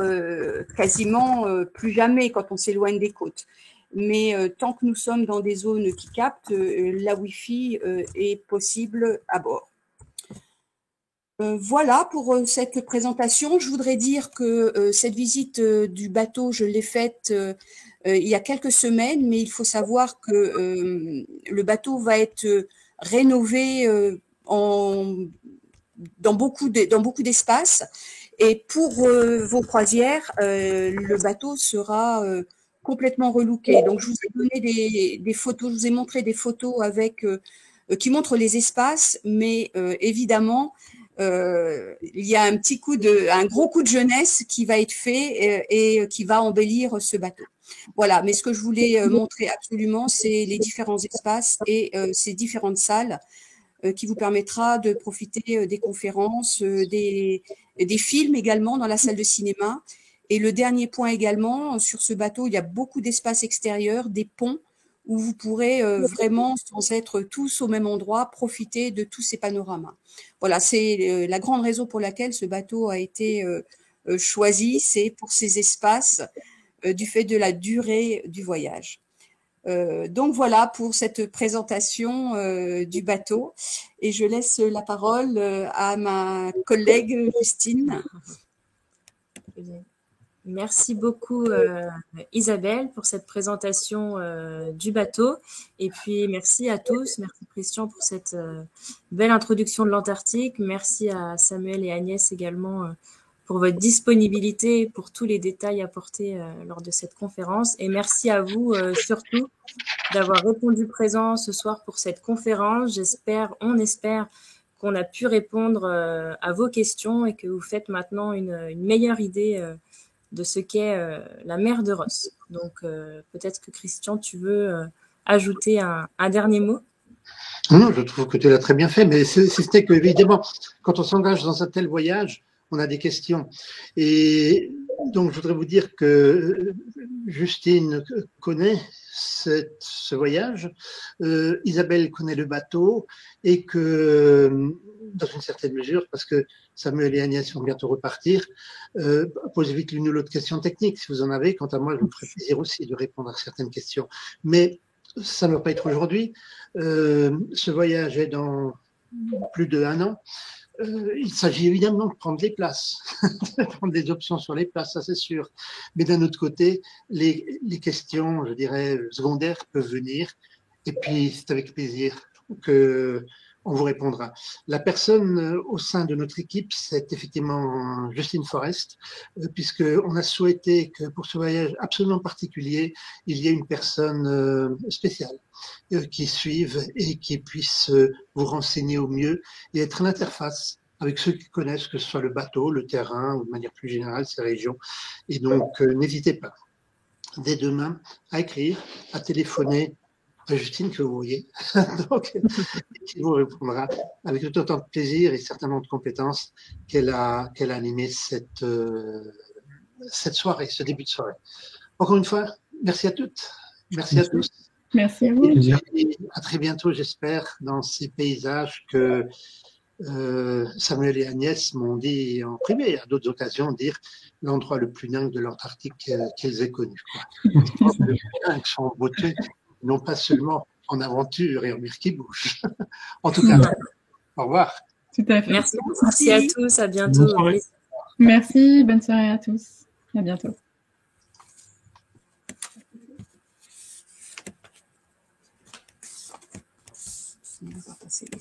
quasiment plus jamais quand on s'éloigne des côtes. Mais tant que nous sommes dans des zones qui captent, la Wi-Fi est possible à bord. Voilà pour cette présentation. Je voudrais dire que cette visite du bateau, je l'ai faite il y a quelques semaines, mais il faut savoir que le bateau va être rénové dans beaucoup d'espace. Et pour vos croisières, le bateau sera complètement relooké. Donc, je vous ai donné des photos, je vous ai montré des photos avec qui montrent les espaces, mais évidemment, il y a un gros coup de jeunesse qui va être fait et qui va embellir ce bateau. Voilà, mais ce que je voulais montrer absolument, c'est les différents espaces et ces différentes salles qui vous permettra de profiter des conférences, des films également dans la salle de cinéma. Et le dernier point également, sur ce bateau, il y a beaucoup d'espaces extérieurs, des ponts, où vous pourrez vraiment, sans être tous au même endroit, profiter de tous ces panoramas. Voilà, c'est la grande raison pour laquelle ce bateau a été choisi, c'est pour ces espaces du fait de la durée du voyage. Donc voilà pour cette présentation du bateau et je laisse la parole à ma collègue Justine. Merci beaucoup Isabelle pour cette présentation du bateau et puis merci à tous, merci Christian pour cette belle introduction de l'Antarctique, merci à Samuel et Agnès également pour votre disponibilité et pour tous les détails apportés lors de cette conférence et merci à vous surtout d'avoir répondu présent ce soir pour cette conférence. On espère qu'on a pu répondre à vos questions et que vous faites maintenant une meilleure idée de ce qu'est la mer de Ross. Donc, peut-être que Christian, tu veux ajouter un dernier mot? Non, je trouve que tu l'as très bien fait, mais c'était que, évidemment, quand on s'engage dans un tel voyage, on a des questions. Et donc, je voudrais vous dire que Justine connaît ce voyage, Isabelle connaît le bateau, et que, dans une certaine mesure, parce que Samuel et Agnès vont bientôt repartir, posez vite l'une ou l'autre question technique, si vous en avez. Quant à moi, je me ferai plaisir aussi de répondre à certaines questions. Mais ça ne va pas être aujourd'hui. Ce voyage est dans plus d'1 an. Il s'agit évidemment de prendre les places, de prendre des options sur les places, ça c'est sûr. Mais d'un autre côté, les questions, je dirais, secondaires peuvent venir. Et puis, c'est avec plaisir que on vous répondra. La personne au sein de notre équipe, c'est effectivement Justine Forest, puisqu'on a souhaité que pour ce voyage absolument particulier, il y ait une personne spéciale qui suive et qui puisse vous renseigner au mieux et être l'interface avec ceux qui connaissent, que ce soit le bateau, le terrain ou de manière plus générale ces régions. Et donc, n'hésitez pas, dès demain, à écrire, à téléphoner à Justine, que vous voyez, donc, qui vous répondra avec tout autant de plaisir et certainement de compétences qu'elle a animé cette soirée, ce début de soirée. Encore une fois, merci à toutes, merci à tous. Merci à vous. Et à très bientôt, j'espère, dans ces paysages que Samuel et Agnès m'ont dit en privé, à d'autres occasions, dire l'endroit le plus dingue de l'Antarctique qu'ils aient connu. Le plus dingue sont en beauté, non pas seulement en aventure et en mer qui bouge. En tout cas, au revoir. Tout à fait. Merci à tous, à bientôt. Merci, bonne soirée à tous. À bientôt. On va passer les